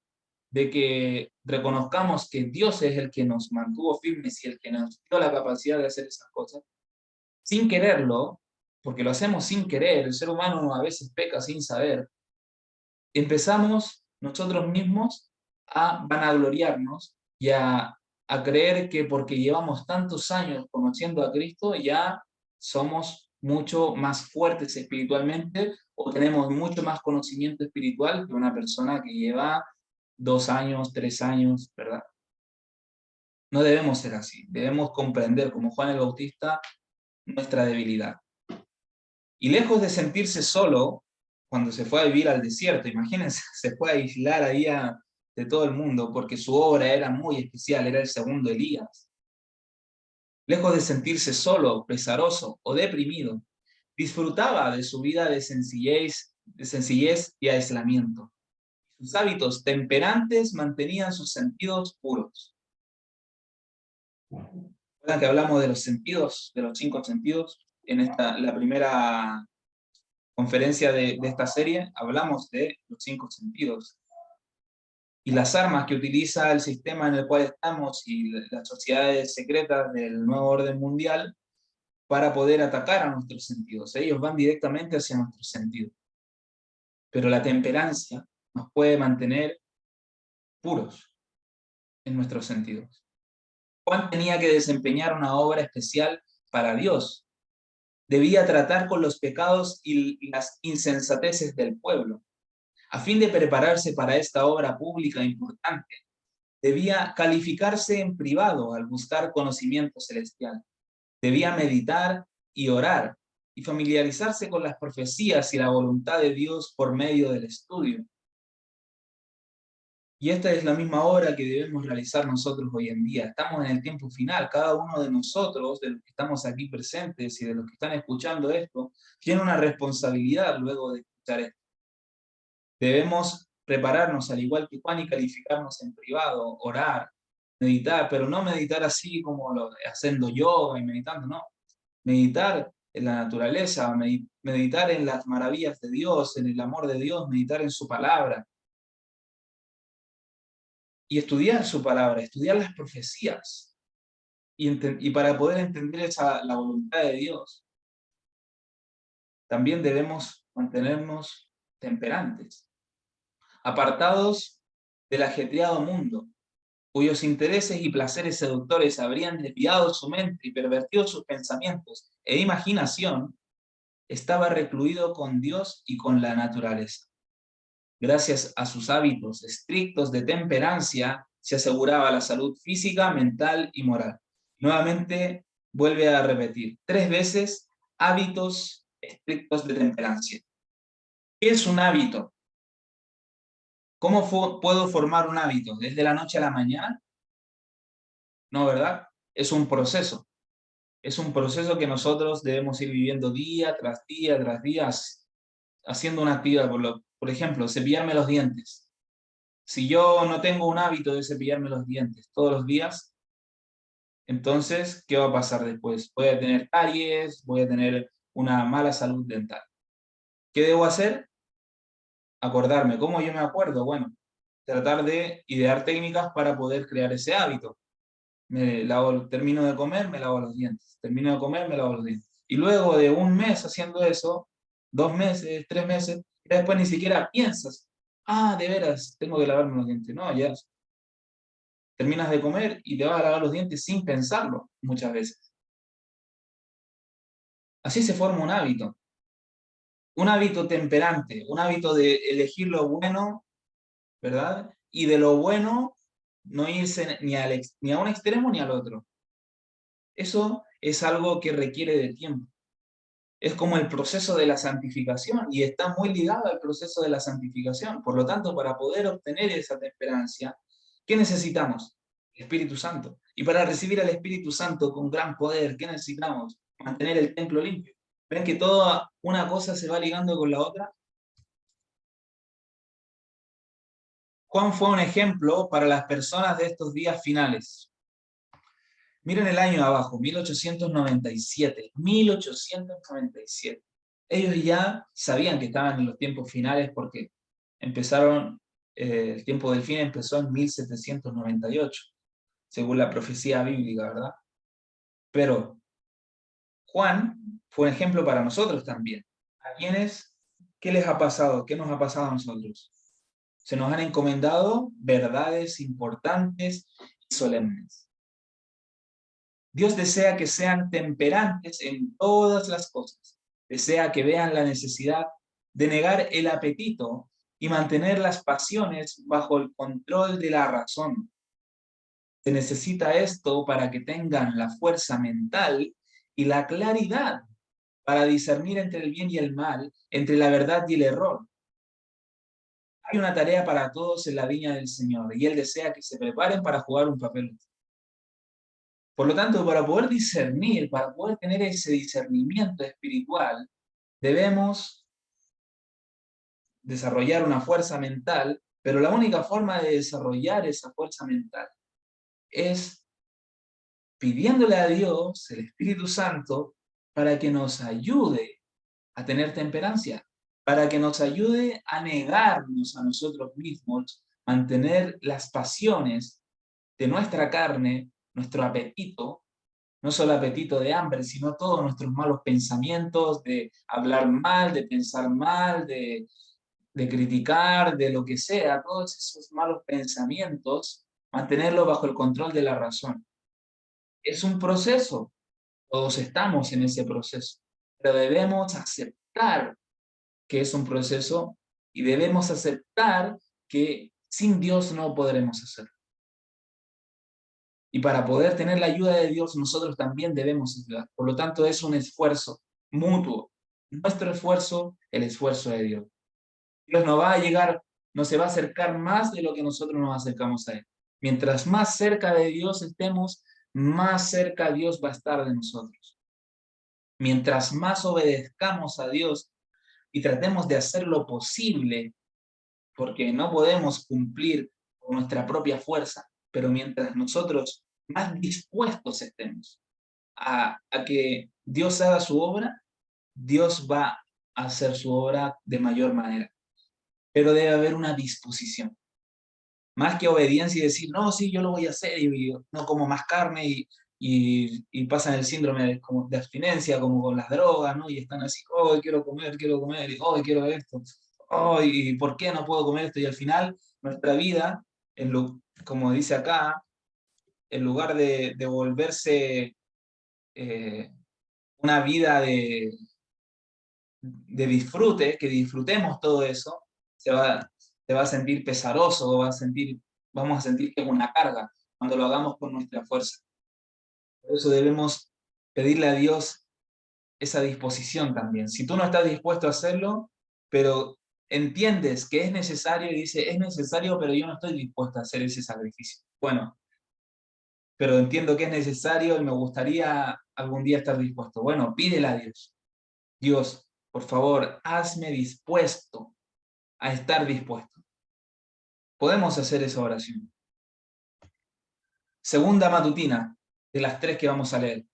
de que reconozcamos que Dios es el que nos mantuvo firmes y el que nos dio la capacidad de hacer esas cosas, sin quererlo, porque lo hacemos sin querer, el ser humano a veces peca sin saber, empezamos nosotros mismos a vanagloriarnos y a creer que porque llevamos tantos años conociendo a Cristo ya somos mucho más fuertes espiritualmente o tenemos mucho más conocimiento espiritual que una persona que lleva 2 años, 3 años, ¿verdad? No debemos ser así, debemos comprender, como Juan el Bautista, nuestra debilidad. Y lejos de sentirse solo, cuando se fue a vivir al desierto, imagínense, se fue a aislar ahí de todo el mundo, porque su obra era muy especial, era el segundo Elías. Lejos de sentirse solo, pesaroso o deprimido, disfrutaba de su vida de sencillez y aislamiento. Sus hábitos temperantes mantenían sus sentidos puros. ¿Recuerdan que hablamos de los sentidos, de los 5 sentidos? En la primera conferencia de esta serie hablamos de los 5 sentidos. Y las armas que utiliza el sistema en el cual estamos y las sociedades secretas del nuevo orden mundial para poder atacar a nuestros sentidos. Ellos van directamente hacia nuestros sentidos. Pero la temperancia nos puede mantener puros en nuestros sentidos. Juan tenía que desempeñar una obra especial para Dios. Debía tratar con los pecados y las insensateces del pueblo. A fin de prepararse para esta obra pública importante, debía calificarse en privado al buscar conocimiento celestial. Debía meditar y orar y familiarizarse con las profecías y la voluntad de Dios por medio del estudio. Y esta es la misma obra que debemos realizar nosotros hoy en día. Estamos en el tiempo final. Cada uno de nosotros, de los que estamos aquí presentes y de los que están escuchando esto, tiene una responsabilidad luego de escuchar esto. Debemos prepararnos al igual que Juan y calificarnos en privado, orar, meditar, pero no meditar así como haciendo yoga y meditando, no. Meditar en la naturaleza, meditar en las maravillas de Dios, en el amor de Dios, meditar en su palabra. Y estudiar su palabra, estudiar las profecías. Y para poder entender la voluntad de Dios, también debemos mantenernos temperantes, apartados del ajetreado mundo, cuyos intereses y placeres seductores habrían desviado su mente y pervertido sus pensamientos e imaginación. Estaba recluido con Dios y con la naturaleza. Gracias a sus hábitos estrictos de temperancia, se aseguraba la salud física, mental y moral. Nuevamente, vuelve a repetir 3 veces, hábitos estrictos de temperancia. ¿Qué es un hábito? ¿Cómo puedo formar un hábito? ¿Desde la noche a la mañana? No, ¿verdad? Es un proceso. Es un proceso que nosotros debemos ir viviendo día tras día, haciendo una actividad. Por ejemplo, cepillarme los dientes. Si yo no tengo un hábito de cepillarme los dientes todos los días, entonces, ¿qué va a pasar después? Voy a tener caries, voy a tener una mala salud dental. ¿Qué debo hacer? Acordarme. ¿Cómo yo me acuerdo? Bueno, tratar de idear técnicas para poder crear ese hábito. Termino de comer, me lavo los dientes. Termino de comer, me lavo los dientes. Y luego de un mes haciendo eso, 2 meses, 3 meses, después ni siquiera piensas, de veras, tengo que lavarme los dientes. No, ya terminas de comer y te vas a lavar los dientes sin pensarlo, muchas veces. Así se forma un hábito. Un hábito temperante, un hábito de elegir lo bueno, ¿verdad? Y de lo bueno no irse ni a un extremo ni al otro. Eso es algo que requiere de tiempo. Es como el proceso de la santificación y está muy ligado al proceso de la santificación. Por lo tanto, para poder obtener esa temperancia, ¿qué necesitamos? El Espíritu Santo. Y para recibir al Espíritu Santo con gran poder, ¿qué necesitamos? Mantener el templo limpio. ¿Ven que toda una cosa se va ligando con la otra? Juan fue un ejemplo para las personas de estos días finales. Miren el año de abajo, 1897. 1897. Ellos ya sabían que estaban en los tiempos finales porque el tiempo del fin empezó en 1798, según la profecía bíblica, ¿verdad? Pero Juan fue un ejemplo para nosotros también. ¿A quiénes? ¿Qué les ha pasado? ¿Qué nos ha pasado a nosotros? Se nos han encomendado verdades importantes y solemnes. Dios desea que sean temperantes en todas las cosas. Desea que vean la necesidad de negar el apetito y mantener las pasiones bajo el control de la razón. Se necesita esto para que tengan la fuerza mental y la claridad para discernir entre el bien y el mal, entre la verdad y el error. Hay una tarea para todos en la viña del Señor y Él desea que se preparen para jugar un papel. Por lo tanto, para poder discernir, para poder tener ese discernimiento espiritual, debemos desarrollar una fuerza mental, pero la única forma de desarrollar esa fuerza mental es pidiéndole a Dios, el Espíritu Santo, para que nos ayude a tener temperancia, para que nos ayude a negarnos a nosotros mismos, mantener las pasiones de nuestra carne, nuestro apetito, no solo apetito de hambre, sino todos nuestros malos pensamientos, de hablar mal, de pensar mal, de criticar, de lo que sea, todos esos malos pensamientos, mantenerlos bajo el control de la razón. Es un proceso, todos estamos en ese proceso, pero debemos aceptar que es un proceso y debemos aceptar que sin Dios no podremos hacerlo. Y para poder tener la ayuda de Dios, nosotros también debemos ayudar. Por lo tanto, es un esfuerzo mutuo. Nuestro esfuerzo, el esfuerzo de Dios. Dios no va a llegar, no se va a acercar más de lo que nosotros nos acercamos a Él. Mientras más cerca de Dios estemos, más cerca Dios va a estar de nosotros. Mientras más obedezcamos a Dios y tratemos de hacer lo posible, porque no podemos cumplir con nuestra propia fuerza, pero mientras nosotros más dispuestos estemos a que Dios haga su obra, Dios va a hacer su obra de mayor manera. Pero debe haber una disposición. Más que obediencia y decir, no, sí, yo lo voy a hacer y no como más carne y pasan el síndrome de abstinencia como con las drogas, ¿no? Y están así, oh, quiero comer, y oh, quiero esto, oh, y ¿por qué no puedo comer esto? Y al final, nuestra vida, como dice acá, en lugar de volverse una vida de disfrute, que disfrutemos todo eso, se va a sentir pesaroso, vamos a sentir que es una carga cuando lo hagamos con nuestra fuerza. Por eso debemos pedirle a Dios esa disposición también. Si tú no estás dispuesto a hacerlo, pero entiendes que es necesario y dice, es necesario, pero yo no estoy dispuesto a hacer ese sacrificio. Bueno, pero entiendo que es necesario y me gustaría algún día estar dispuesto. Bueno, pídele a Dios. Dios, por favor, hazme dispuesto a estar dispuesto. Podemos hacer esa oración. Segunda matutina, de las 3 que vamos a leer.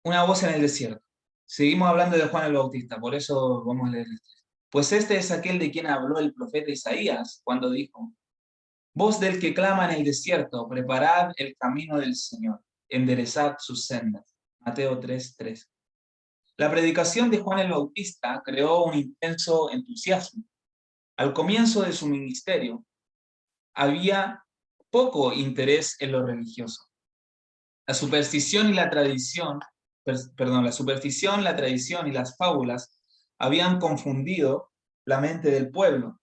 Una voz en el desierto. Seguimos hablando de Juan el Bautista, por eso vamos a leer esto. Pues este es aquel de quien habló el profeta Isaías, cuando dijo, voz del que clama en el desierto, preparad el camino del Señor, enderezad sus sendas. Mateo 3:3. La predicación de Juan el Bautista creó un intenso entusiasmo. Al comienzo de su ministerio, había poco interés en lo religioso. La superstición y la tradición, la superstición, la tradición y las fábulas habían confundido la mente del pueblo.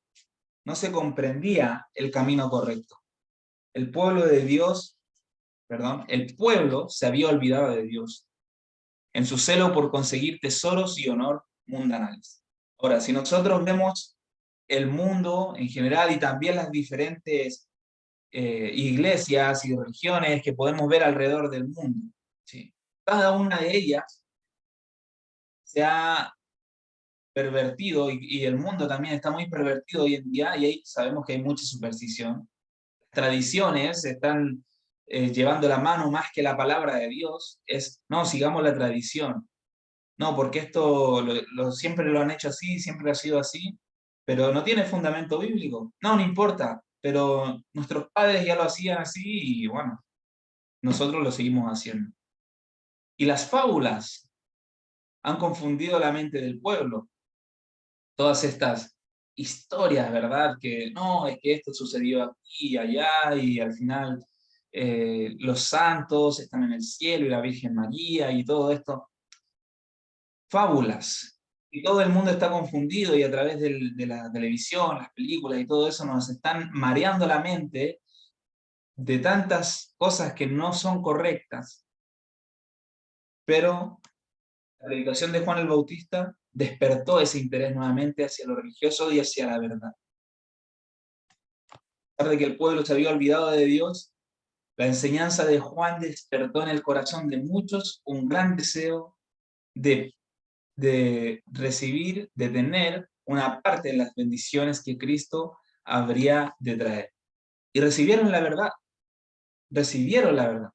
No se comprendía el camino correcto. El pueblo se había olvidado de Dios en su celo por conseguir tesoros y honor mundanales. Ahora, si nosotros vemos el mundo en general y también las diferentes iglesias y religiones que podemos ver alrededor del mundo, ¿sí? Cada una de ellas se ha pervertido y el mundo también está muy pervertido hoy en día y ahí sabemos que hay mucha superstición. Tradiciones están llevando la mano más que la palabra de Dios, no, sigamos la tradición. No, porque esto siempre lo han hecho así, siempre ha sido así, pero no tiene fundamento bíblico. No, no importa, pero nuestros padres ya lo hacían así y bueno, nosotros lo seguimos haciendo. Y las fábulas han confundido la mente del pueblo. Todas estas historias, ¿verdad? Que no, es que esto sucedió aquí y allá, y al final los santos están en el cielo y la Virgen María y todo esto. Fábulas. Y todo el mundo está confundido y a través de la televisión, las películas y todo eso nos están mareando la mente de tantas cosas que no son correctas. Pero la predicación de Juan el Bautista despertó ese interés nuevamente hacia lo religioso y hacia la verdad. A pesar de que el pueblo se había olvidado de Dios, la enseñanza de Juan despertó en el corazón de muchos un gran deseo de recibir, de tener una parte de las bendiciones que Cristo habría de traer. Y recibieron la verdad, recibieron la verdad.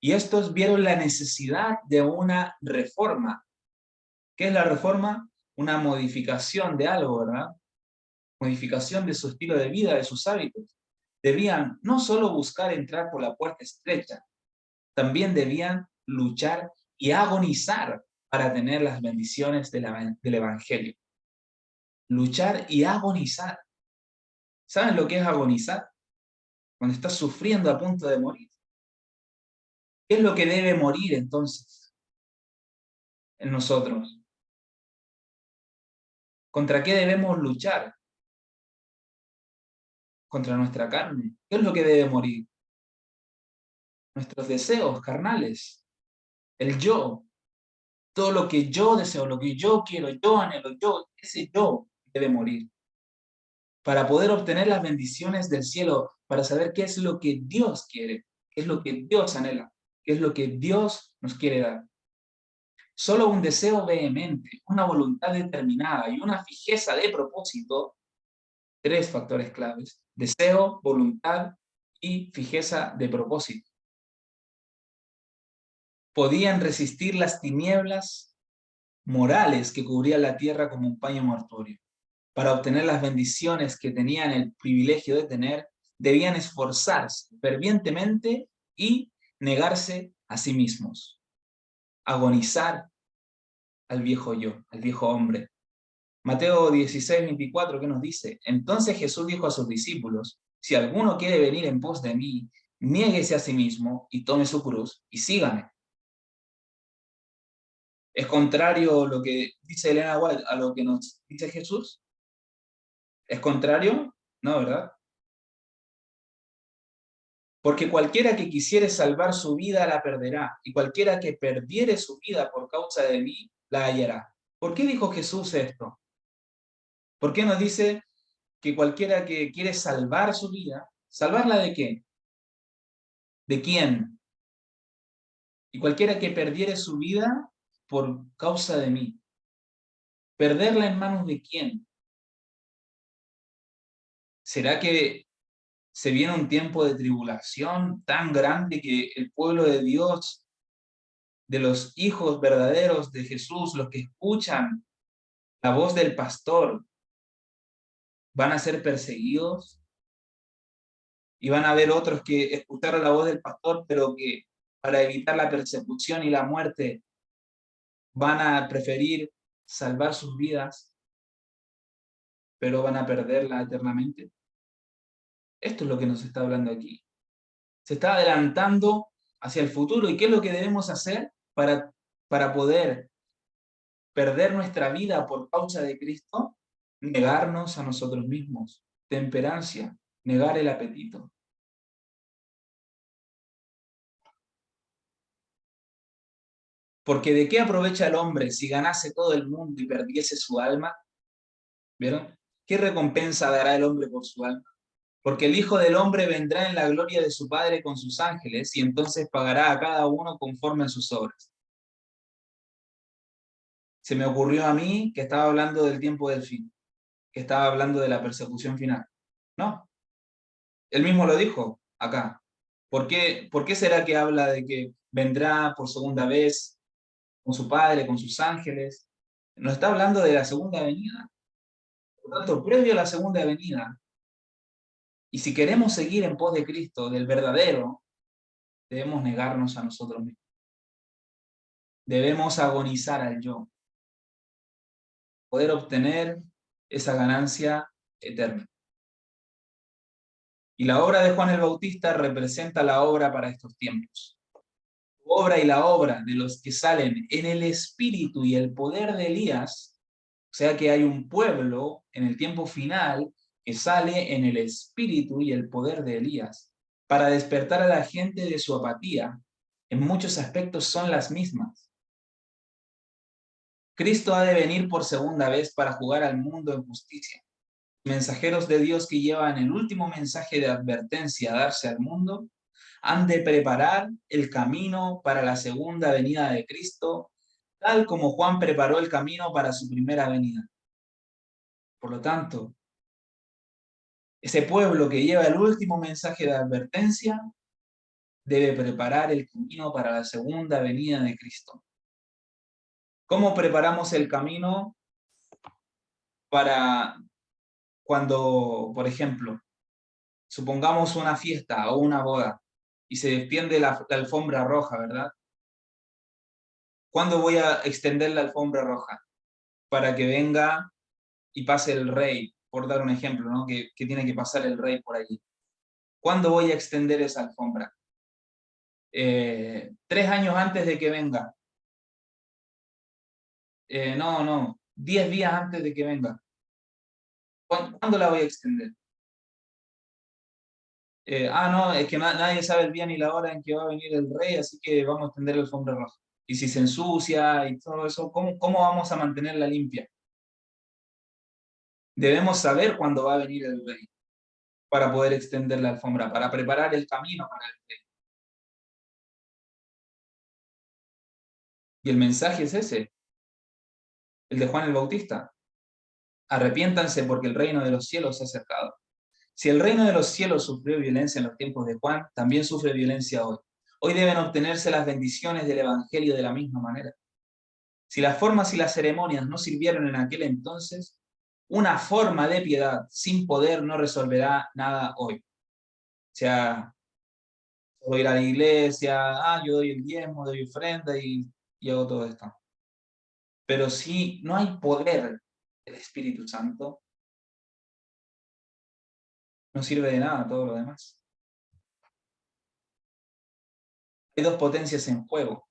Y estos vieron la necesidad de una reforma. ¿Qué es la reforma? Una modificación de algo, ¿verdad? Modificación de su estilo de vida, de sus hábitos. Debían no solo buscar entrar por la puerta estrecha, también debían luchar y agonizar para tener las bendiciones del Evangelio. Luchar y agonizar. ¿Saben lo que es agonizar? Cuando estás sufriendo a punto de morir. ¿Qué es lo que debe morir entonces en nosotros? ¿Contra qué debemos luchar? Contra nuestra carne. ¿Qué es lo que debe morir? Nuestros deseos carnales. El yo. Todo lo que yo deseo, lo que yo quiero, yo anhelo, ese yo debe morir. Para poder obtener las bendiciones del cielo, para saber qué es lo que Dios quiere, qué es lo que Dios anhela, qué es lo que Dios nos quiere dar. Solo un deseo vehemente, una voluntad determinada y una fijeza de propósito, tres factores claves: deseo, voluntad y fijeza de propósito, podían resistir las tinieblas morales que cubrían la tierra como un paño mortuorio. Para obtener las bendiciones que tenían el privilegio de tener, debían esforzarse fervientemente y negarse a sí mismos, agonizar al viejo yo, al viejo hombre. Mateo 16:24, ¿qué nos dice? Entonces Jesús dijo a sus discípulos: si alguno quiere venir en pos de mí, niéguese a sí mismo y tome su cruz y sígame. ¿Es contrario lo que dice Elena White a lo que nos dice Jesús? ¿Es contrario? No, ¿verdad? Porque cualquiera que quisiere salvar su vida la perderá, y cualquiera que perdiere su vida por causa de mí la hallará. ¿Por qué dijo Jesús esto? ¿Por qué nos dice que cualquiera que quiere salvar su vida, ¿salvarla de qué? ¿De quién? Y cualquiera que perdiere su vida por causa de mí. ¿Perderla en manos de quién? ¿Será que se viene un tiempo de tribulación tan grande que el pueblo de Dios, de los hijos verdaderos de Jesús, los que escuchan la voz del pastor, van a ser perseguidos? Y van a haber otros que escucharon la voz del pastor, pero que para evitar la persecución y la muerte van a preferir salvar sus vidas, pero van a perderla eternamente. Esto es lo que nos está hablando aquí. Se está adelantando hacia el futuro. ¿Y qué es lo que debemos hacer para poder perder nuestra vida por causa de Cristo? Negarnos a nosotros mismos. Temperancia, negar el apetito. Porque ¿de qué aprovecha el hombre si ganase todo el mundo y perdiese su alma? ¿Vieron? ¿Qué recompensa dará el hombre por su alma? Porque el Hijo del Hombre vendrá en la gloria de su Padre con sus ángeles y entonces pagará a cada uno conforme a sus obras. Se me ocurrió a mí que estaba hablando del tiempo del fin, que estaba hablando de la persecución final. No, él mismo lo dijo acá. ¿Por qué será que habla de que vendrá por segunda vez con su Padre, con sus ángeles? Nos está hablando de la segunda venida. Por tanto, previo a la segunda venida, y si queremos seguir en pos de Cristo, del verdadero, debemos negarnos a nosotros mismos. Debemos agonizar al yo. Poder obtener esa ganancia eterna. Y la obra de Juan el Bautista representa la obra para estos tiempos. La obra y la obra de los que salen en el espíritu y el poder de Elías, o sea que hay un pueblo en el tiempo final que sale en el espíritu y el poder de Elías, para despertar a la gente de su apatía. En muchos aspectos son las mismas. Cristo ha de venir por segunda vez para jugar al mundo en justicia. Mensajeros de Dios que llevan el último mensaje de advertencia a darse al mundo, han de preparar el camino para la segunda venida de Cristo, tal como Juan preparó el camino para su primera venida. Por lo tanto, ese pueblo que lleva el último mensaje de advertencia debe preparar el camino para la segunda venida de Cristo. ¿Cómo preparamos el camino para cuando, por ejemplo, supongamos una fiesta o una boda y se extiende la alfombra roja, ¿verdad? ¿Cuándo voy a extender la alfombra roja? Para que venga y pase el rey, por dar un ejemplo, ¿no? Que tiene que pasar el rey por allí. ¿Cuándo voy a extender esa alfombra? 3 años antes de que venga. No, 10 días antes de que venga. ¿Cuándo la voy a extender? No, es que nadie sabe el día ni la hora en que va a venir el rey, así que vamos a extender la alfombra roja. Y si se ensucia y todo eso, ¿cómo vamos a mantenerla limpia? Debemos saber cuándo va a venir el rey para poder extender la alfombra, para preparar el camino para el rey. Y el mensaje es ese, el de Juan el Bautista. Arrepiéntanse porque el reino de los cielos se ha acercado. Si el reino de los cielos sufrió violencia en los tiempos de Juan, también sufre violencia hoy. Hoy deben obtenerse las bendiciones del Evangelio de la misma manera. Si las formas y las ceremonias no sirvieron en aquel entonces, una forma de piedad sin poder no resolverá nada hoy. O sea, voy a ir a la iglesia, yo doy el diezmo, doy ofrenda y hago todo esto. Pero si no hay poder del Espíritu Santo, no sirve de nada todo lo demás. Hay dos potencias en juego.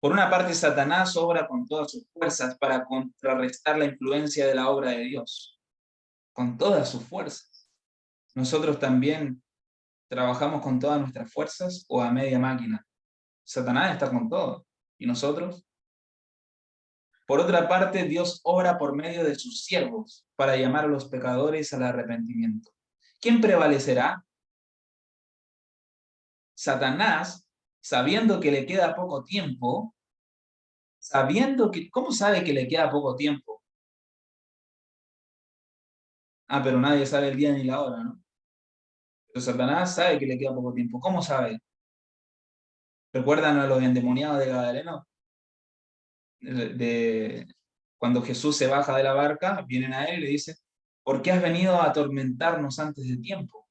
Por una parte, Satanás obra con todas sus fuerzas para contrarrestar la influencia de la obra de Dios. Con todas sus fuerzas. Nosotros también trabajamos con todas nuestras fuerzas o a media máquina. Satanás está con todo. ¿Y nosotros? Por otra parte, Dios obra por medio de sus siervos para llamar a los pecadores al arrepentimiento. ¿Quién prevalecerá? Satanás, sabiendo que le queda poco tiempo, ¿cómo sabe que le queda poco tiempo? Pero nadie sabe el día ni la hora, ¿no? Pero Satanás sabe que le queda poco tiempo. ¿Cómo sabe? ¿Recuerdan a los endemoniados de Gadareno? Cuando Jesús se baja de la barca, vienen a él y le dicen, ¿por qué has venido a atormentarnos antes de tiempo?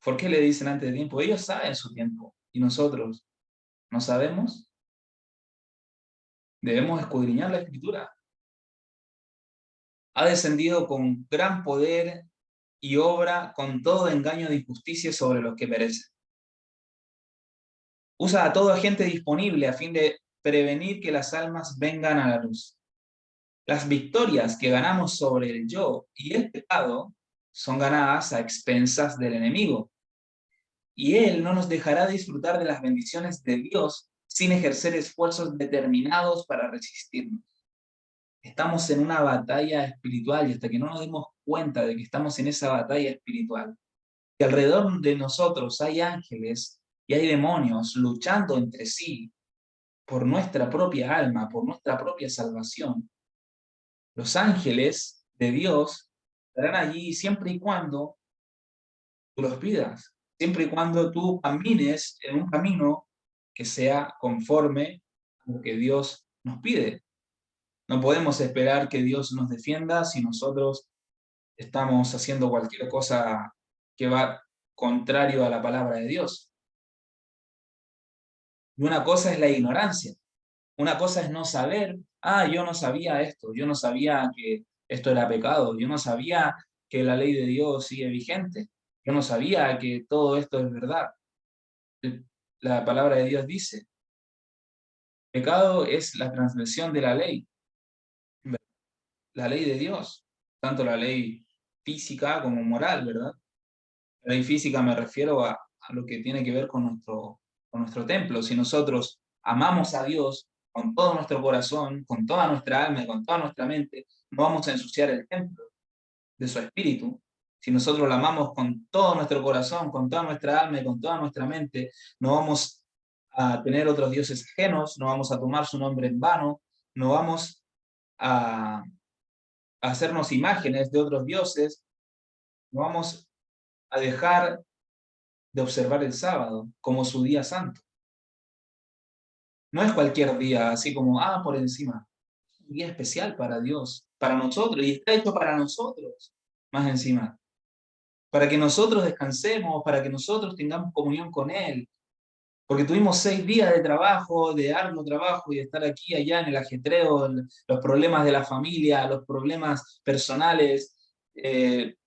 ¿Por qué le dicen antes de tiempo? Ellos saben su tiempo. ¿Y nosotros no sabemos? Debemos escudriñar la Escritura. Ha descendido con gran poder y obra con todo engaño de injusticia sobre los que perecen. Usa a toda gente disponible a fin de prevenir que las almas vengan a la luz. Las victorias que ganamos sobre el yo y el pecado son ganadas a expensas del enemigo. Y él no nos dejará disfrutar de las bendiciones de Dios sin ejercer esfuerzos determinados para resistirnos. Estamos en una batalla espiritual y hasta que no nos demos cuenta de que estamos en esa batalla espiritual, que alrededor de nosotros hay ángeles y hay demonios luchando entre sí por nuestra propia alma, por nuestra propia salvación. Los ángeles de Dios estarán allí siempre y cuando tú los pidas, siempre y cuando tú camines en un camino que sea conforme a lo que Dios nos pide. No podemos esperar que Dios nos defienda si nosotros estamos haciendo cualquier cosa que va contrario a la palabra de Dios. Y una cosa es la ignorancia, una cosa es no saber yo no sabía esto, yo no sabía que esto era pecado, yo no sabía que la ley de Dios sigue vigente, yo no sabía que todo esto es verdad. La palabra de Dios dice, pecado es la transgresión de la ley de Dios, tanto la ley física como moral, ¿verdad? La ley física me refiero a lo que tiene que ver con nuestro templo. Si nosotros amamos a Dios con todo nuestro corazón, con toda nuestra alma y con toda nuestra mente, no vamos a ensuciar el templo de su espíritu. Si nosotros lo amamos con todo nuestro corazón, con toda nuestra alma y con toda nuestra mente, no vamos a tener otros dioses ajenos, no vamos a tomar su nombre en vano, no vamos a hacernos imágenes de otros dioses, no vamos a dejar de observar el sábado como su día santo. No es cualquier día, así como, por encima. Es un día especial para Dios, para nosotros, y está hecho para nosotros, más encima. Para que nosotros descansemos, para que nosotros tengamos comunión con Él. Porque tuvimos 6 días de trabajo, de arduo trabajo, y de estar aquí, allá, en el ajetreo, los problemas de la familia, los problemas personales,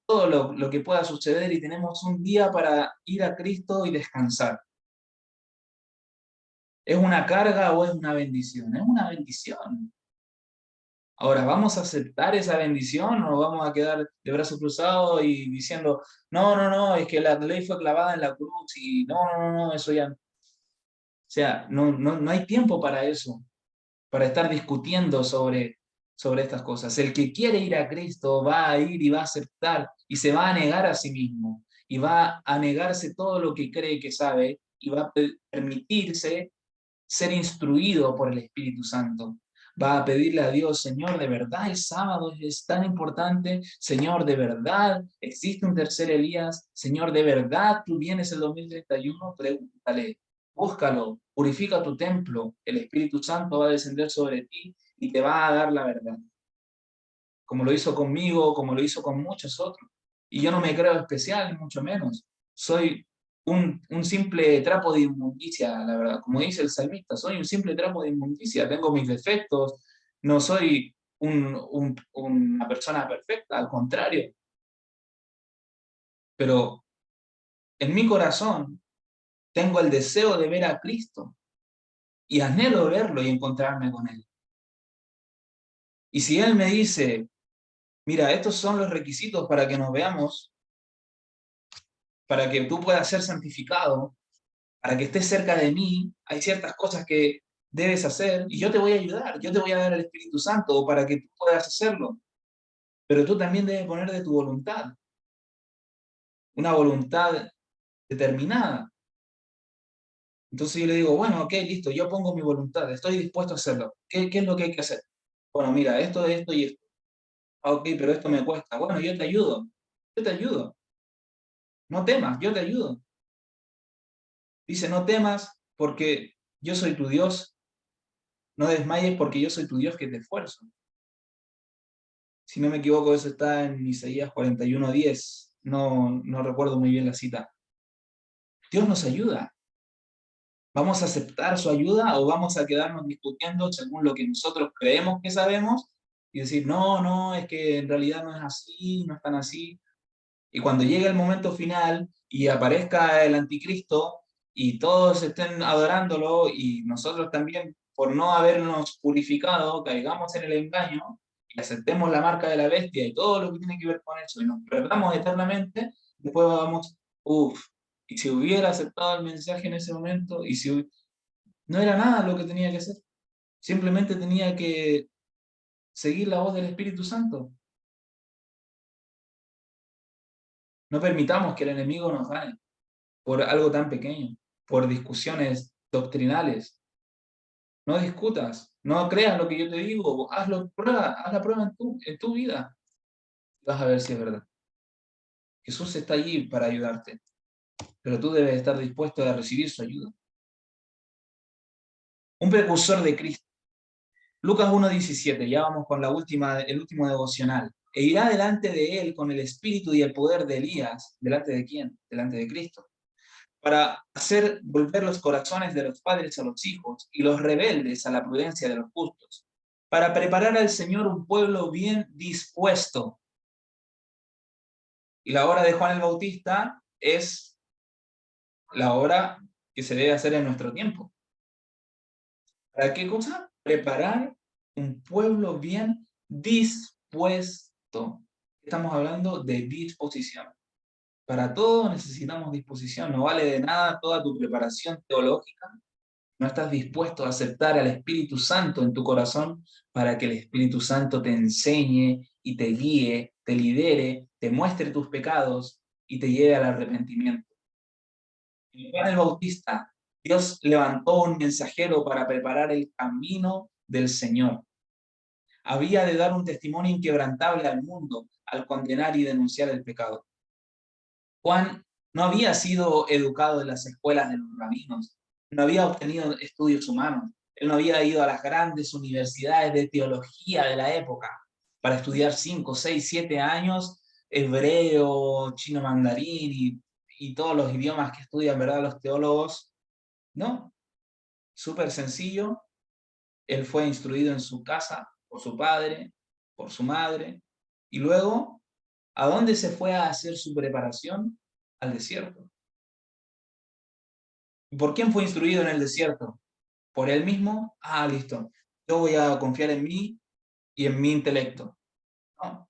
todo lo que pueda suceder, y tenemos un día para ir a Cristo y descansar. ¿Es una carga o es una bendición? Es una bendición. Ahora, ¿vamos a aceptar esa bendición o vamos a quedar de brazos cruzados y diciendo, no, no, no, es que la ley fue clavada en la cruz y no, no, no, eso ya... O sea, no hay tiempo para eso, para estar discutiendo sobre estas cosas. El que quiere ir a Cristo va a ir y va a aceptar y se va a negar a sí mismo y va a negarse todo lo que cree que sabe y va a permitirse ser instruido por el Espíritu Santo. Va a pedirle a Dios, Señor, ¿de verdad el sábado es tan importante? Señor, ¿de verdad existe un tercer Elías? Señor, ¿de verdad tú vienes el 2031? Pregúntale, búscalo, purifica tu templo, el Espíritu Santo va a descender sobre ti y te va a dar la verdad. Como lo hizo conmigo, como lo hizo con muchos otros. Y yo no me creo especial, ni mucho menos. Soy un simple trapo de inmundicia, la verdad. Como dice el salmista, soy un simple trapo de inmundicia. Tengo mis defectos, no soy una persona perfecta, al contrario. Pero en mi corazón tengo el deseo de ver a Cristo y anhelo verlo y encontrarme con Él. Y si Él me dice, mira, estos son los requisitos para que nos veamos, para que tú puedas ser santificado, para que estés cerca de mí, hay ciertas cosas que debes hacer y yo te voy a ayudar, yo te voy a dar el Espíritu Santo para que tú puedas hacerlo. Pero tú también debes poner de tu voluntad, una voluntad determinada. Entonces yo le digo, bueno, ok, listo, yo pongo mi voluntad, estoy dispuesto a hacerlo. ¿Qué es lo que hay que hacer? Bueno, mira, esto y esto. Ok, pero esto me cuesta. Bueno, yo te ayudo, yo te ayudo. No temas, yo te ayudo. Dice, no temas porque yo soy tu Dios, no desmayes porque yo soy tu Dios que te esfuerzo. Si no me equivoco, eso está en Isaías 41:10. No recuerdo muy bien la cita. Dios nos ayuda. ¿Vamos a aceptar su ayuda o vamos a quedarnos discutiendo según lo que nosotros creemos que sabemos y decir, no, no, es que en realidad no es así, no es tan así? Y cuando llegue el momento final y aparezca el anticristo y todos estén adorándolo y nosotros también, por no habernos purificado, caigamos en el engaño y aceptemos la marca de la bestia y todo lo que tiene que ver con eso y nos perdamos eternamente, después vamos, y si hubiera aceptado el mensaje en ese momento y si no era nada lo que tenía que hacer, simplemente tenía que seguir la voz del Espíritu Santo. No permitamos que el enemigo nos gane por algo tan pequeño, por discusiones doctrinales. No discutas, no creas lo que yo te digo, haz la prueba en tu vida. Vas a ver si es verdad. Jesús está allí para ayudarte, pero tú debes estar dispuesto a recibir su ayuda. Un precursor de Cristo. Lucas 1:17, ya vamos con el último devocional. E irá delante de él con el espíritu y el poder de Elías. ¿Delante de quién? Delante de Cristo. Para hacer volver los corazones de los padres a los hijos y los rebeldes a la prudencia de los justos, para preparar al Señor un pueblo bien dispuesto. Y la obra de Juan el Bautista es la obra que se debe hacer en nuestro tiempo. ¿Para qué cosa? Preparar un pueblo bien dispuesto. Estamos hablando de disposición. Para todo necesitamos disposición. No vale de nada toda tu preparación teológica. No estás dispuesto a aceptar al Espíritu Santo en tu corazón para que el Espíritu Santo te enseñe y te guíe, te lidere, te muestre tus pecados y te lleve al arrepentimiento. En Juan el Bautista, Dios levantó un mensajero para preparar el camino del Señor. Había de dar un testimonio inquebrantable al mundo al condenar y denunciar el pecado. Juan no había sido educado en las escuelas de los rabinos, no había obtenido estudios humanos, él no había ido a las grandes universidades de teología de la época para estudiar 5, 6, 7 años hebreo, chino mandarín y todos los idiomas que estudian, ¿verdad?, los teólogos. No, súper sencillo. Él fue instruido en su casa por su padre, por su madre, y luego, ¿a dónde se fue a hacer su preparación? Al desierto. ¿Por quién fue instruido en el desierto? ¿Por él mismo? Ah, listo. Yo voy a confiar en mí y en mi intelecto. No.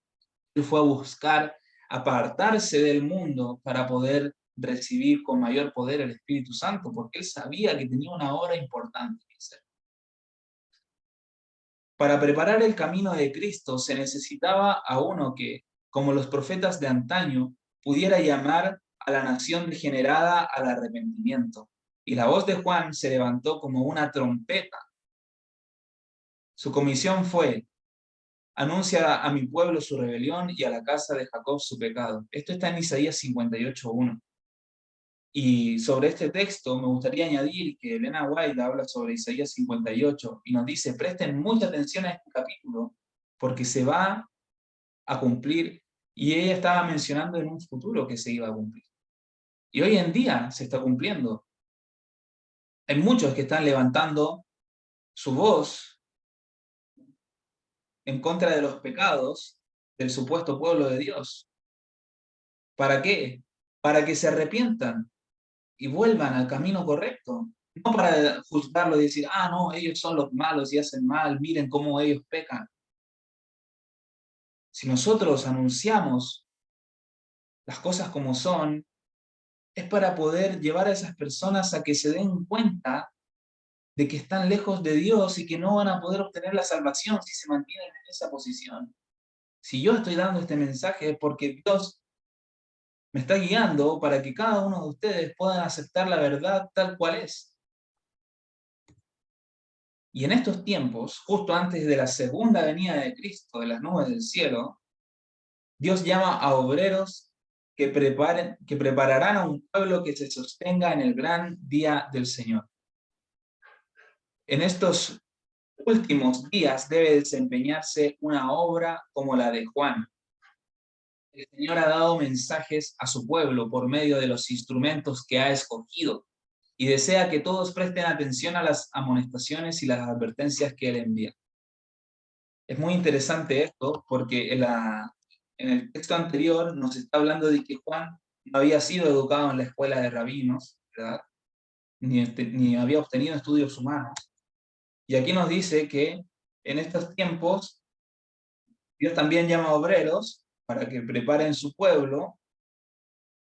Él fue a buscar apartarse del mundo para poder recibir con mayor poder el Espíritu Santo, porque él sabía que tenía una obra importante que hacer. Para preparar el camino de Cristo se necesitaba a uno que, como los profetas de antaño, pudiera llamar a la nación degenerada al arrepentimiento. Y la voz de Juan se levantó como una trompeta. Su comisión fue: anuncia a mi pueblo su rebelión y a la casa de Jacob su pecado. Esto está en Isaías 58:1. Y sobre este texto me gustaría añadir que Elena White habla sobre Isaías 58 y nos dice: presten mucha atención a este capítulo porque se va a cumplir, y ella estaba mencionando en un futuro que se iba a cumplir. Y hoy en día se está cumpliendo. Hay muchos que están levantando su voz en contra de los pecados del supuesto pueblo de Dios. ¿Para qué? Para que se arrepientan y vuelvan al camino correcto. No para juzgarlo y decir: ah, no, ellos son los malos y hacen mal, miren cómo ellos pecan. Si nosotros anunciamos las cosas como son, es para poder llevar a esas personas a que se den cuenta de que están lejos de Dios y que no van a poder obtener la salvación si se mantienen en esa posición. Si yo estoy dando este mensaje es porque Dios me está guiando para que cada uno de ustedes puedan aceptar la verdad tal cual es. Y en estos tiempos, justo antes de la segunda venida de Cristo, de las nubes del cielo, Dios llama a obreros que prepararán a un pueblo que se sostenga en el gran día del Señor. En estos últimos días debe desempeñarse una obra como la de Juan. El Señor ha dado mensajes a su pueblo por medio de los instrumentos que ha escogido y desea que todos presten atención a las amonestaciones y las advertencias que Él envía. Es muy interesante esto porque en el texto anterior nos está hablando de que Juan no había sido educado en la escuela de rabinos, ¿verdad? Ni había obtenido estudios humanos. Y aquí nos dice que en estos tiempos Dios también llama a obreros para que preparen su pueblo,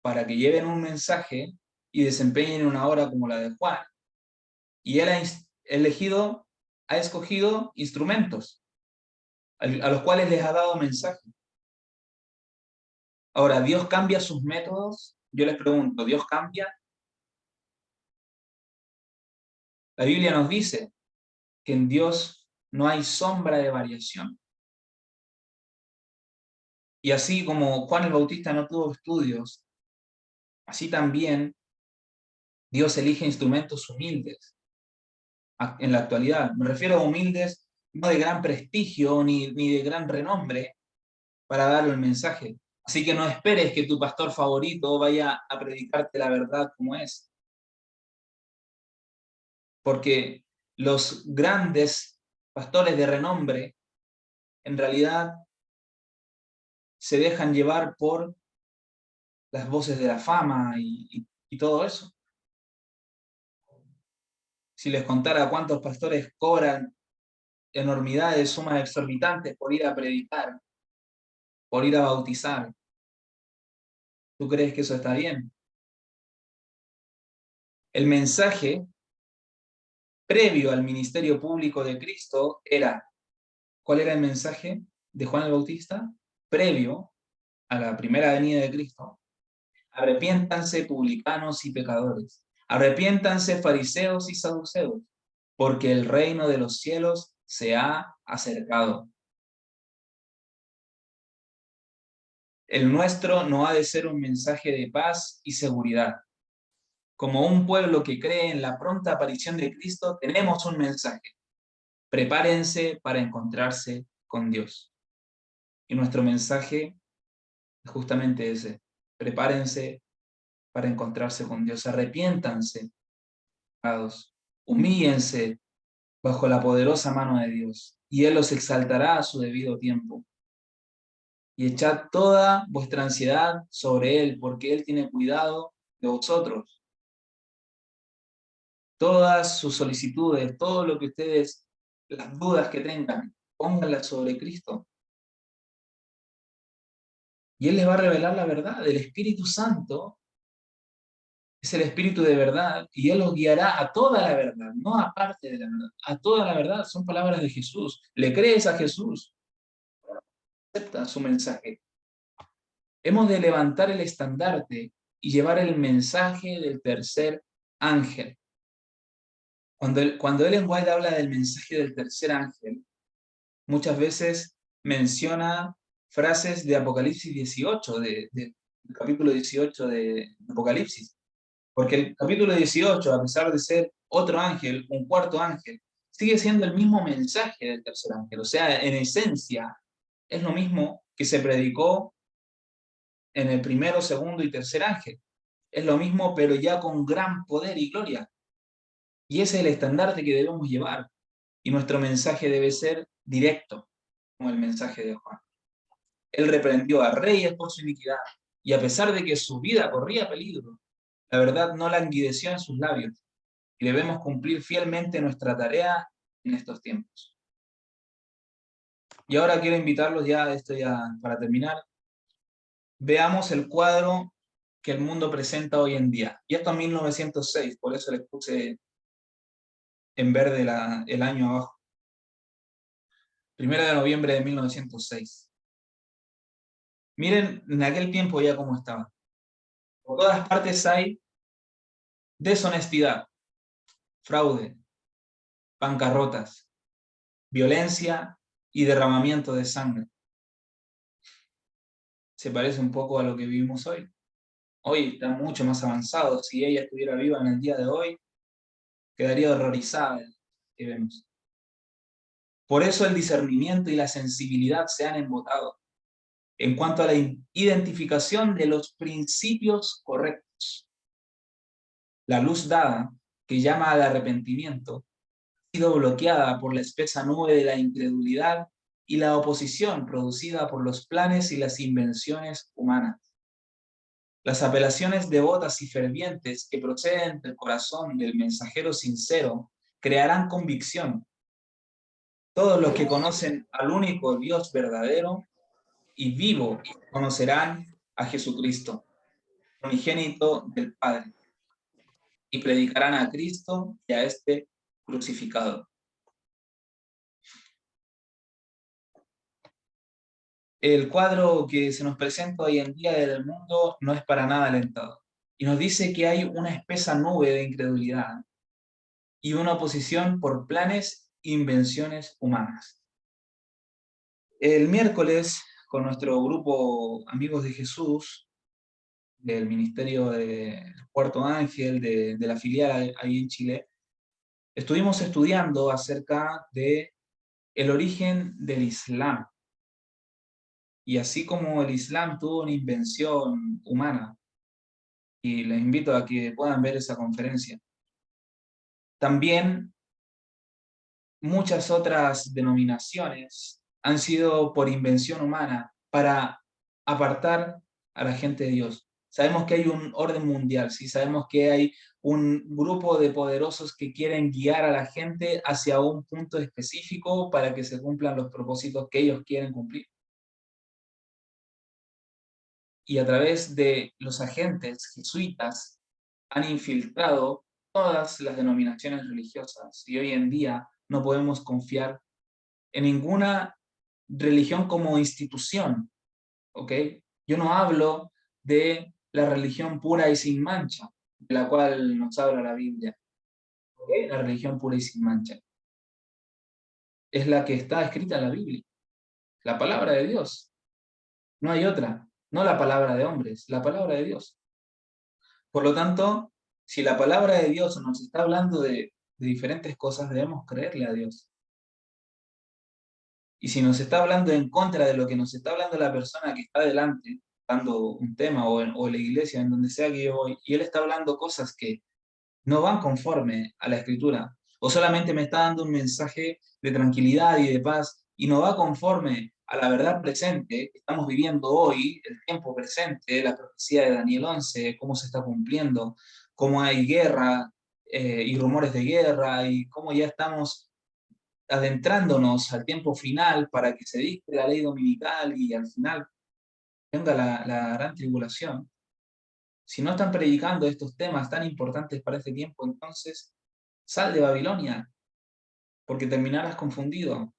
para que lleven un mensaje y desempeñen una obra como la de Juan. Y Él ha escogido instrumentos a los cuales les ha dado mensaje. Ahora, ¿Dios cambia sus métodos? Yo les pregunto, ¿Dios cambia? La Biblia nos dice que en Dios no hay sombra de variación. Y así como Juan el Bautista no tuvo estudios, así también Dios elige instrumentos humildes en la actualidad. Me refiero a humildes no de gran prestigio ni de gran renombre para dar el mensaje. Así que no esperes que tu pastor favorito vaya a predicarte la verdad como es. Porque los grandes pastores de renombre, en realidad se dejan llevar por las voces de la fama y todo eso. Si les contara cuántos pastores cobran enormidades, sumas exorbitantes por ir a predicar, por ir a bautizar, ¿tú crees que eso está bien? El mensaje previo al ministerio público de Cristo era, ¿cuál era el mensaje de Juan el Bautista? Previo a la primera venida de Cristo. Arrepiéntanse publicanos y pecadores. Arrepiéntanse fariseos y saduceos, porque el reino de los cielos se ha acercado. El nuestro no ha de ser un mensaje de paz y seguridad. Como un pueblo que cree en la pronta aparición de Cristo, tenemos un mensaje. Prepárense para encontrarse con Dios. Y nuestro mensaje es justamente ese. Prepárense para encontrarse con Dios. Arrepiéntanse, humíllense bajo la poderosa mano de Dios, y Él los exaltará a su debido tiempo. Y echad toda vuestra ansiedad sobre Él, porque Él tiene cuidado de vosotros. Todas sus solicitudes, todo lo que ustedes, las dudas que tengan, pónganlas sobre Cristo. Y Él les va a revelar la verdad. El Espíritu Santo es el Espíritu de verdad, y Él los guiará a toda la verdad, no a parte de la verdad, a toda la verdad. Son palabras de Jesús. ¿Le crees a Jesús? Acepta su mensaje. Hemos de levantar el estandarte y llevar el mensaje del tercer ángel. Cuando Ellen White habla del mensaje del tercer ángel, muchas veces menciona frases de Apocalipsis 18, del capítulo 18 de Apocalipsis. Porque el capítulo 18, a pesar de ser otro ángel, un cuarto ángel, sigue siendo el mismo mensaje del tercer ángel. O sea, en esencia, es lo mismo que se predicó en el primero, segundo y tercer ángel. Es lo mismo, pero ya con gran poder y gloria. Y ese es el estandarte que debemos llevar. Y nuestro mensaje debe ser directo, como el mensaje de Juan. Él reprendió a reyes por su iniquidad, y a pesar de que su vida corría peligro, la verdad no languideció en sus labios, y debemos cumplir fielmente nuestra tarea en estos tiempos. Y ahora quiero invitarlos ya para terminar, veamos el cuadro que el mundo presenta hoy en día. Y esto en 1906, por eso les puse en verde el año abajo. 1 de noviembre de 1906. Miren en aquel tiempo ya cómo estaba. Por todas partes hay deshonestidad, fraude, bancarrotas, violencia y derramamiento de sangre. Se parece un poco a lo que vivimos hoy. Hoy está mucho más avanzado. Si ella estuviera viva en el día de hoy, quedaría horrorizada de lo que vemos. Por eso el discernimiento y la sensibilidad se han embotado en cuanto a la identificación de los principios correctos. La luz dada, que llama al arrepentimiento, ha sido bloqueada por la espesa nube de la incredulidad y la oposición producida por los planes y las invenciones humanas. Las apelaciones devotas y fervientes que proceden del corazón del mensajero sincero crearán convicción. Todos los que conocen al único Dios verdadero y vivo conocerán a Jesucristo, unigénito del Padre, y predicarán a Cristo y a este crucificado. El cuadro que se nos presenta hoy en día del mundo no es para nada alentador, y nos dice que hay una espesa nube de incredulidad y una oposición por planes e invenciones humanas. El miércoles, con nuestro grupo Amigos de Jesús, del Ministerio del Cuarto Ángel, de la filial ahí en Chile, estuvimos estudiando acerca de el origen del Islam. Y así como el Islam tuvo una invención humana, y les invito a que puedan ver esa conferencia, también muchas otras denominaciones han sido por invención humana para apartar a la gente de Dios. Sabemos que hay un orden mundial, ¿sí? Sabemos que hay un grupo de poderosos que quieren guiar a la gente hacia un punto específico para que se cumplan los propósitos que ellos quieren cumplir. Y a través de los agentes jesuitas han infiltrado todas las denominaciones religiosas y hoy en día no podemos confiar en ninguna religión como institución, ¿ok? Yo no hablo de la religión pura y sin mancha, de la cual nos habla la Biblia, ¿ok? La religión pura y sin mancha es la que está escrita en la Biblia, la palabra de Dios, no hay otra, no la palabra de hombres, la palabra de Dios. Por lo tanto, si la palabra de Dios nos está hablando de diferentes cosas, debemos creerle a Dios. Y si nos está hablando en contra de lo que nos está hablando la persona que está delante, dando un tema o en la iglesia, en donde sea que yo voy, y él está hablando cosas que no van conforme a la escritura, o solamente me está dando un mensaje de tranquilidad y de paz, y no va conforme a la verdad presente que estamos viviendo hoy, el tiempo presente, la profecía de Daniel 11, cómo se está cumpliendo, cómo hay guerra y rumores de guerra, y cómo ya estamos adentrándonos al tiempo final para que se dicte la ley dominical y al final venga la gran tribulación. Si no están predicando estos temas tan importantes para este tiempo, entonces sal de Babilonia, porque terminarás confundido,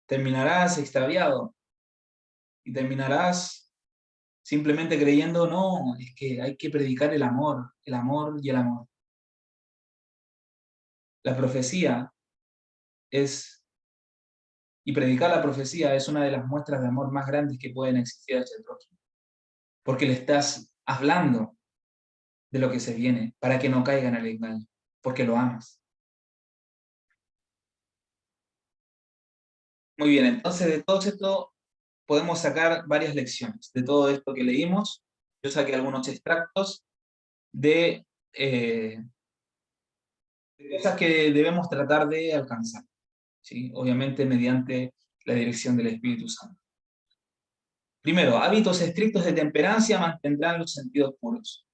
terminarás extraviado y terminarás simplemente creyendo, no, es que hay que predicar el amor y el amor. La profecía es, y predicar la profecía es una de las muestras de amor más grandes que pueden existir hacia el prójimo, porque le estás hablando de lo que se viene, para que no caiga en el engaño, porque lo amas. Muy bien, entonces de todo esto podemos sacar varias lecciones. De todo esto que leímos, yo saqué algunos extractos de cosas que debemos tratar de alcanzar, ¿sí? Obviamente mediante la dirección del Espíritu Santo. Primero, hábitos estrictos de temperancia mantendrán los sentidos puros.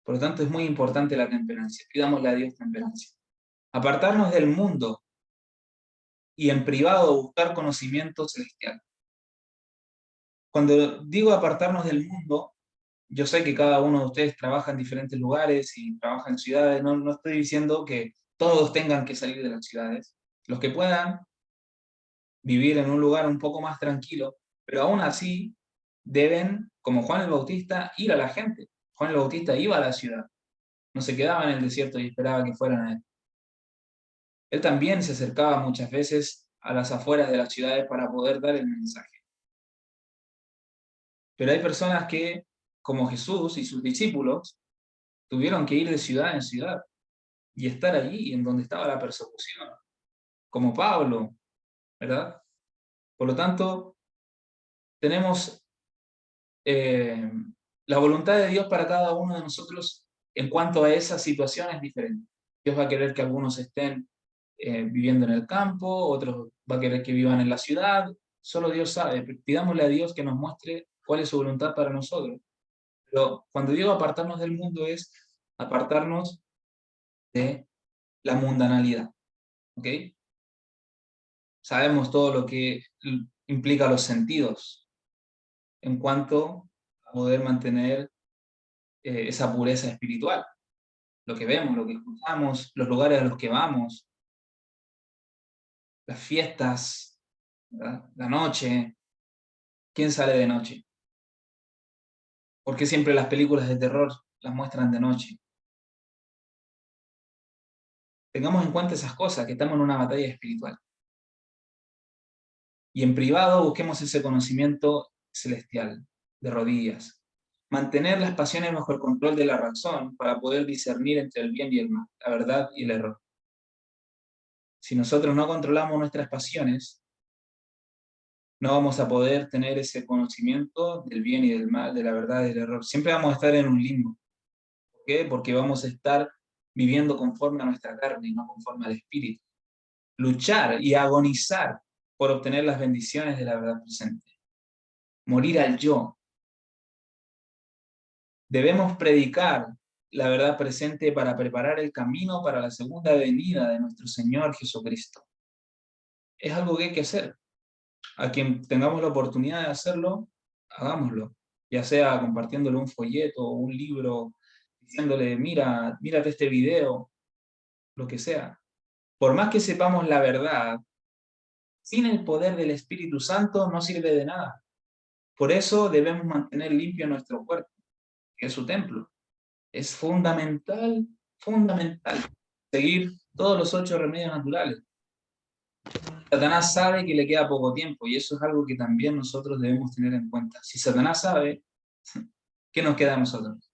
Por lo tanto, es muy importante la temperancia. Pidámosle a Dios temperancia. Apartarnos del mundo y en privado buscar conocimiento celestial. Cuando digo apartarnos del mundo, yo sé que cada uno de ustedes trabaja en diferentes lugares y trabaja en ciudades, no estoy diciendo que todos tengan que salir de las ciudades. Los que puedan vivir en un lugar un poco más tranquilo, pero aún así deben, como Juan el Bautista, ir a la gente. Juan el Bautista iba a la ciudad, no se quedaba en el desierto y esperaba que fueran a él. Él también se acercaba muchas veces a las afueras de las ciudades para poder dar el mensaje. Pero hay personas que, como Jesús y sus discípulos, tuvieron que ir de ciudad en ciudad y estar allí en donde estaba la persecución, como Pablo, ¿verdad? Por lo tanto, tenemos eh, la voluntad de Dios para cada uno de nosotros en cuanto a esas situaciones diferentes. Dios va a querer que algunos estén viviendo en el campo, otros va a querer que vivan en la ciudad, solo Dios sabe. Pidámosle a Dios que nos muestre cuál es su voluntad para nosotros. Pero cuando digo apartarnos del mundo es apartarnos de la mundanalidad, ¿ok? Sabemos todo lo que implica los sentidos en cuanto a poder mantener esa pureza espiritual. Lo que vemos, lo que escuchamos, los lugares a los que vamos, las fiestas, ¿verdad? La noche. ¿Quién sale de noche? ¿Por qué siempre las películas de terror las muestran de noche? Tengamos en cuenta esas cosas, que estamos en una batalla espiritual. Y en privado busquemos ese conocimiento celestial, de rodillas. Mantener las pasiones bajo el control de la razón para poder discernir entre el bien y el mal, la verdad y el error. Si nosotros no controlamos nuestras pasiones, no vamos a poder tener ese conocimiento del bien y del mal, de la verdad y del error. Siempre vamos a estar en un limbo. ¿Por qué? Porque vamos a estar viviendo conforme a nuestra carne y no conforme al espíritu. luchar y agonizar por obtener las bendiciones de la verdad presente. Morir al yo. Debemos predicar la verdad presente para preparar el camino para la segunda venida de nuestro Señor Jesucristo. Es algo que hay que hacer. A quien tengamos la oportunidad de hacerlo, hagámoslo. Ya sea compartiéndole un folleto o un libro, diciéndole, mírate este video, lo que sea. Por más que sepamos la verdad, sin el poder del Espíritu Santo no sirve de nada. Por eso debemos mantener limpio nuestro cuerpo, que es su templo. Es fundamental, fundamental, seguir todos los 8 remedios naturales. Satanás sabe que le queda poco tiempo y eso es algo que también nosotros debemos tener en cuenta. Si Satanás sabe, ¿qué nos queda a nosotros?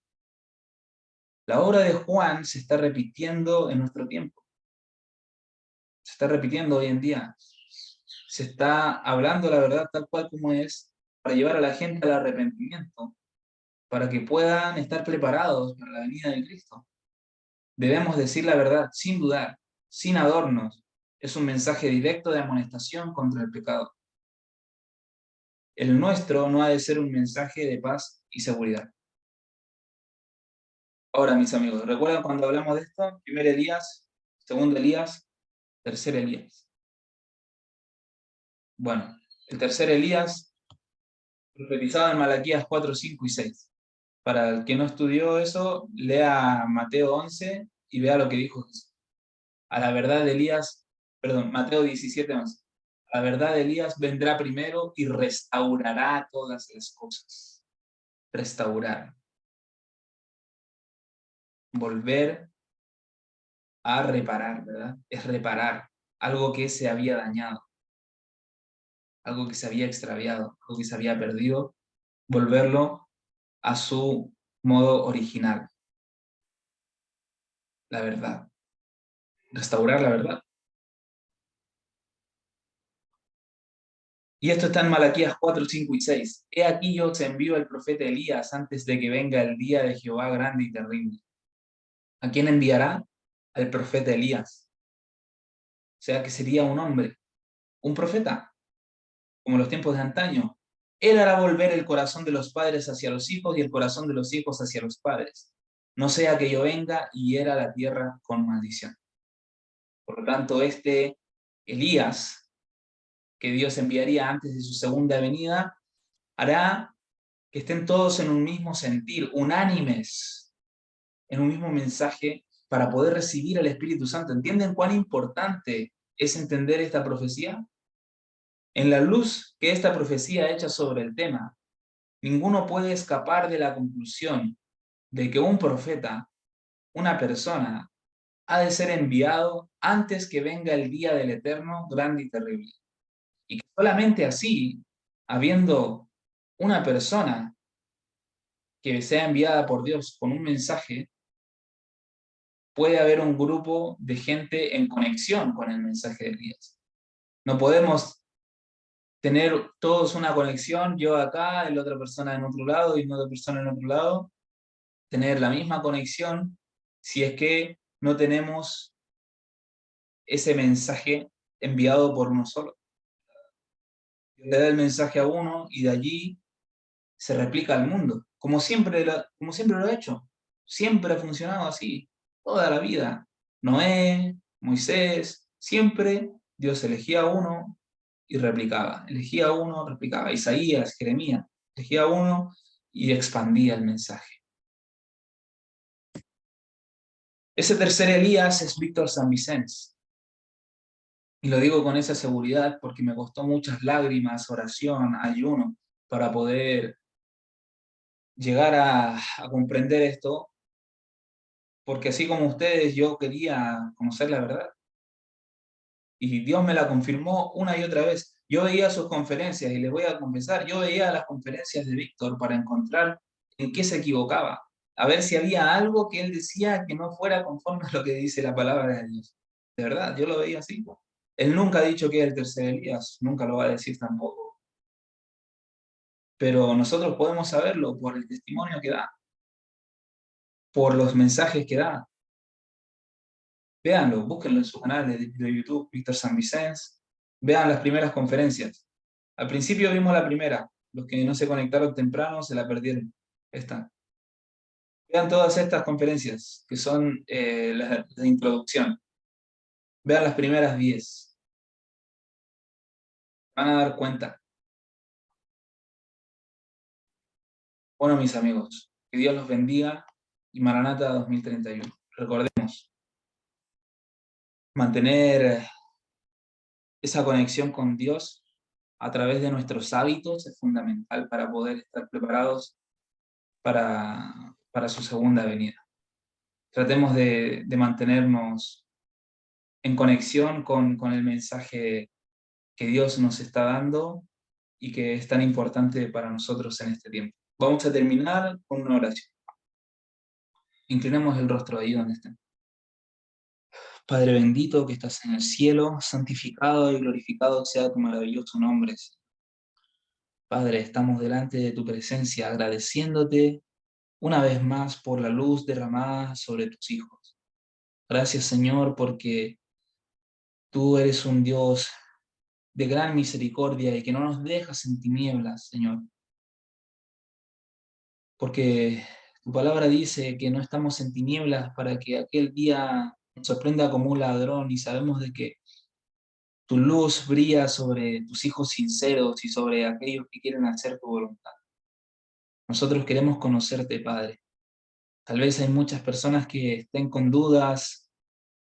La obra de Juan se está repitiendo en nuestro tiempo. Se está repitiendo hoy en día. Se está hablando la verdad tal cual como es para llevar a la gente al arrepentimiento, para que puedan estar preparados para la venida de Cristo. Debemos decir la verdad sin dudar, sin adornos. Es un mensaje directo de amonestación contra el pecado. El nuestro no ha de ser un mensaje de paz y seguridad. Ahora, mis amigos, ¿recuerdan cuando hablamos de esto? Primer Elías, segundo Elías, tercer Elías. Bueno, el tercer Elías, profetizado en Malaquías 4, 5 y 6. Para el que no estudió eso, lea Mateo 11 y vea lo que dijo Jesús. A la verdad de Elías, perdón, Mateo 17, 11. A la verdad de Elías vendrá primero y restaurará todas las cosas. Restaurar. Volver a reparar, ¿verdad? Es reparar algo que se había dañado, algo que se había extraviado, algo que se había perdido, volverlo a su modo original. La verdad. Restaurar la verdad. Y esto está en Malaquías 4, 5 y 6. He aquí yo os envío al profeta Elías antes de que venga el día de Jehová grande y terrible. ¿A quién enviará? Al profeta Elías. O sea que sería un hombre, un profeta, como los tiempos de antaño. Él hará volver el corazón de los padres hacia los hijos y el corazón de los hijos hacia los padres. No sea que yo venga y hiera la tierra con maldición. Por lo tanto, este Elías, que Dios enviaría antes de su segunda venida, hará que estén todos en un mismo sentir, unánimes, en un mismo mensaje, para poder recibir al Espíritu Santo. ¿Entienden cuán importante es entender esta profecía? En la luz que esta profecía echa sobre el tema, ninguno puede escapar de la conclusión de que un profeta, una persona, ha de ser enviado antes que venga el día del Eterno, grande y terrible. Y que solamente así, habiendo una persona que sea enviada por Dios con un mensaje, puede haber un grupo de gente en conexión con el mensaje de Elías. No podemos tener todos una conexión, yo acá, la otra persona en otro lado y otra persona en otro lado, tener la misma conexión si es que no tenemos ese mensaje enviado por uno solo. Dios le da el mensaje a uno y de allí se replica al mundo, como siempre lo ha hecho. Siempre ha funcionado así, toda la vida. Noé, Moisés, siempre Dios elegía a uno y replicaba. Elegía a uno, replicaba. Isaías, Jeremías, elegía a uno y expandía el mensaje. Ese tercer Elías es Víctor San Vicente. Y lo digo con esa seguridad porque me costó muchas lágrimas, oración, ayuno, para poder llegar a comprender esto, porque así como ustedes, yo quería conocer la verdad. Y Dios me la confirmó una y otra vez. Yo veía sus conferencias y les voy a confesar, yo veía las conferencias de Víctor para encontrar en qué se equivocaba, a ver si había algo que él decía que no fuera conforme a lo que dice la palabra de Dios. De verdad, yo lo veía así. Él nunca ha dicho que es el tercer Elías, nunca lo va a decir tampoco. Pero nosotros podemos saberlo por el testimonio que da, por los mensajes que da. Véanlo, búsquenlo en su canal de YouTube, Víctor San Vicens. Vean las primeras conferencias. Al principio vimos la primera. Los que no se conectaron temprano se la perdieron. Esta. Vean todas estas conferencias, que son las de introducción. Vean las primeras 10. Van a dar cuenta. Bueno, mis amigos, que Dios los bendiga y Maranata 2031. Recordemos, mantener esa conexión con Dios a través de nuestros hábitos es fundamental para poder estar preparados para su segunda venida. Tratemos de mantenernos en conexión con el mensaje que Dios nos está dando y que es tan importante para nosotros en este tiempo. Vamos a terminar con una oración. Inclinemos el rostro ahí donde estén. Padre bendito que estás en el cielo, santificado y glorificado sea tu maravilloso nombre. Padre, estamos delante de tu presencia agradeciéndote una vez más por la luz derramada sobre tus hijos. Gracias, Señor, porque tú eres un Dios de gran misericordia y que no nos dejas en tinieblas, Señor. Porque tu palabra dice que no estamos en tinieblas para que aquel día nos sorprenda como un ladrón, y sabemos de que tu luz brilla sobre tus hijos sinceros y sobre aquellos que quieren hacer tu voluntad. Nosotros queremos conocerte, Padre. Tal vez hay muchas personas que estén con dudas,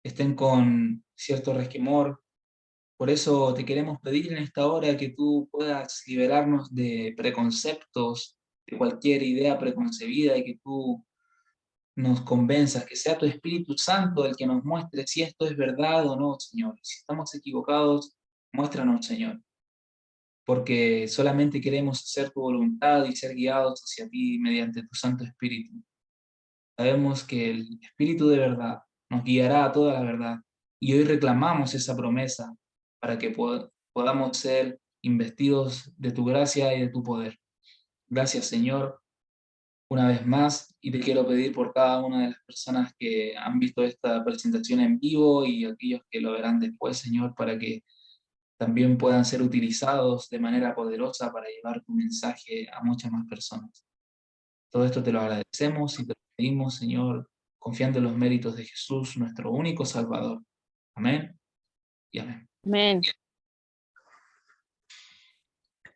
estén con cierto resquemor. Por eso te queremos pedir en esta hora que tú puedas liberarnos de preconceptos, de cualquier idea preconcebida, y que tú nos convenzas, que sea tu Espíritu Santo el que nos muestre si esto es verdad o no, Señor. Si estamos equivocados, muéstranos, Señor, porque solamente queremos hacer tu voluntad y ser guiados hacia ti mediante tu Santo Espíritu. Sabemos que el Espíritu de verdad nos guiará a toda la verdad, y hoy reclamamos esa promesa para que podamos ser investidos de tu gracia y de tu poder. Gracias, Señor, una vez más, y te quiero pedir por cada una de las personas que han visto esta presentación en vivo y aquellos que lo verán después, Señor, para que también puedan ser utilizados de manera poderosa para llevar tu mensaje a muchas más personas. Todo esto te lo agradecemos y te lo pedimos, Señor, confiando en los méritos de Jesús, nuestro único Salvador. Amén y amén. Amén.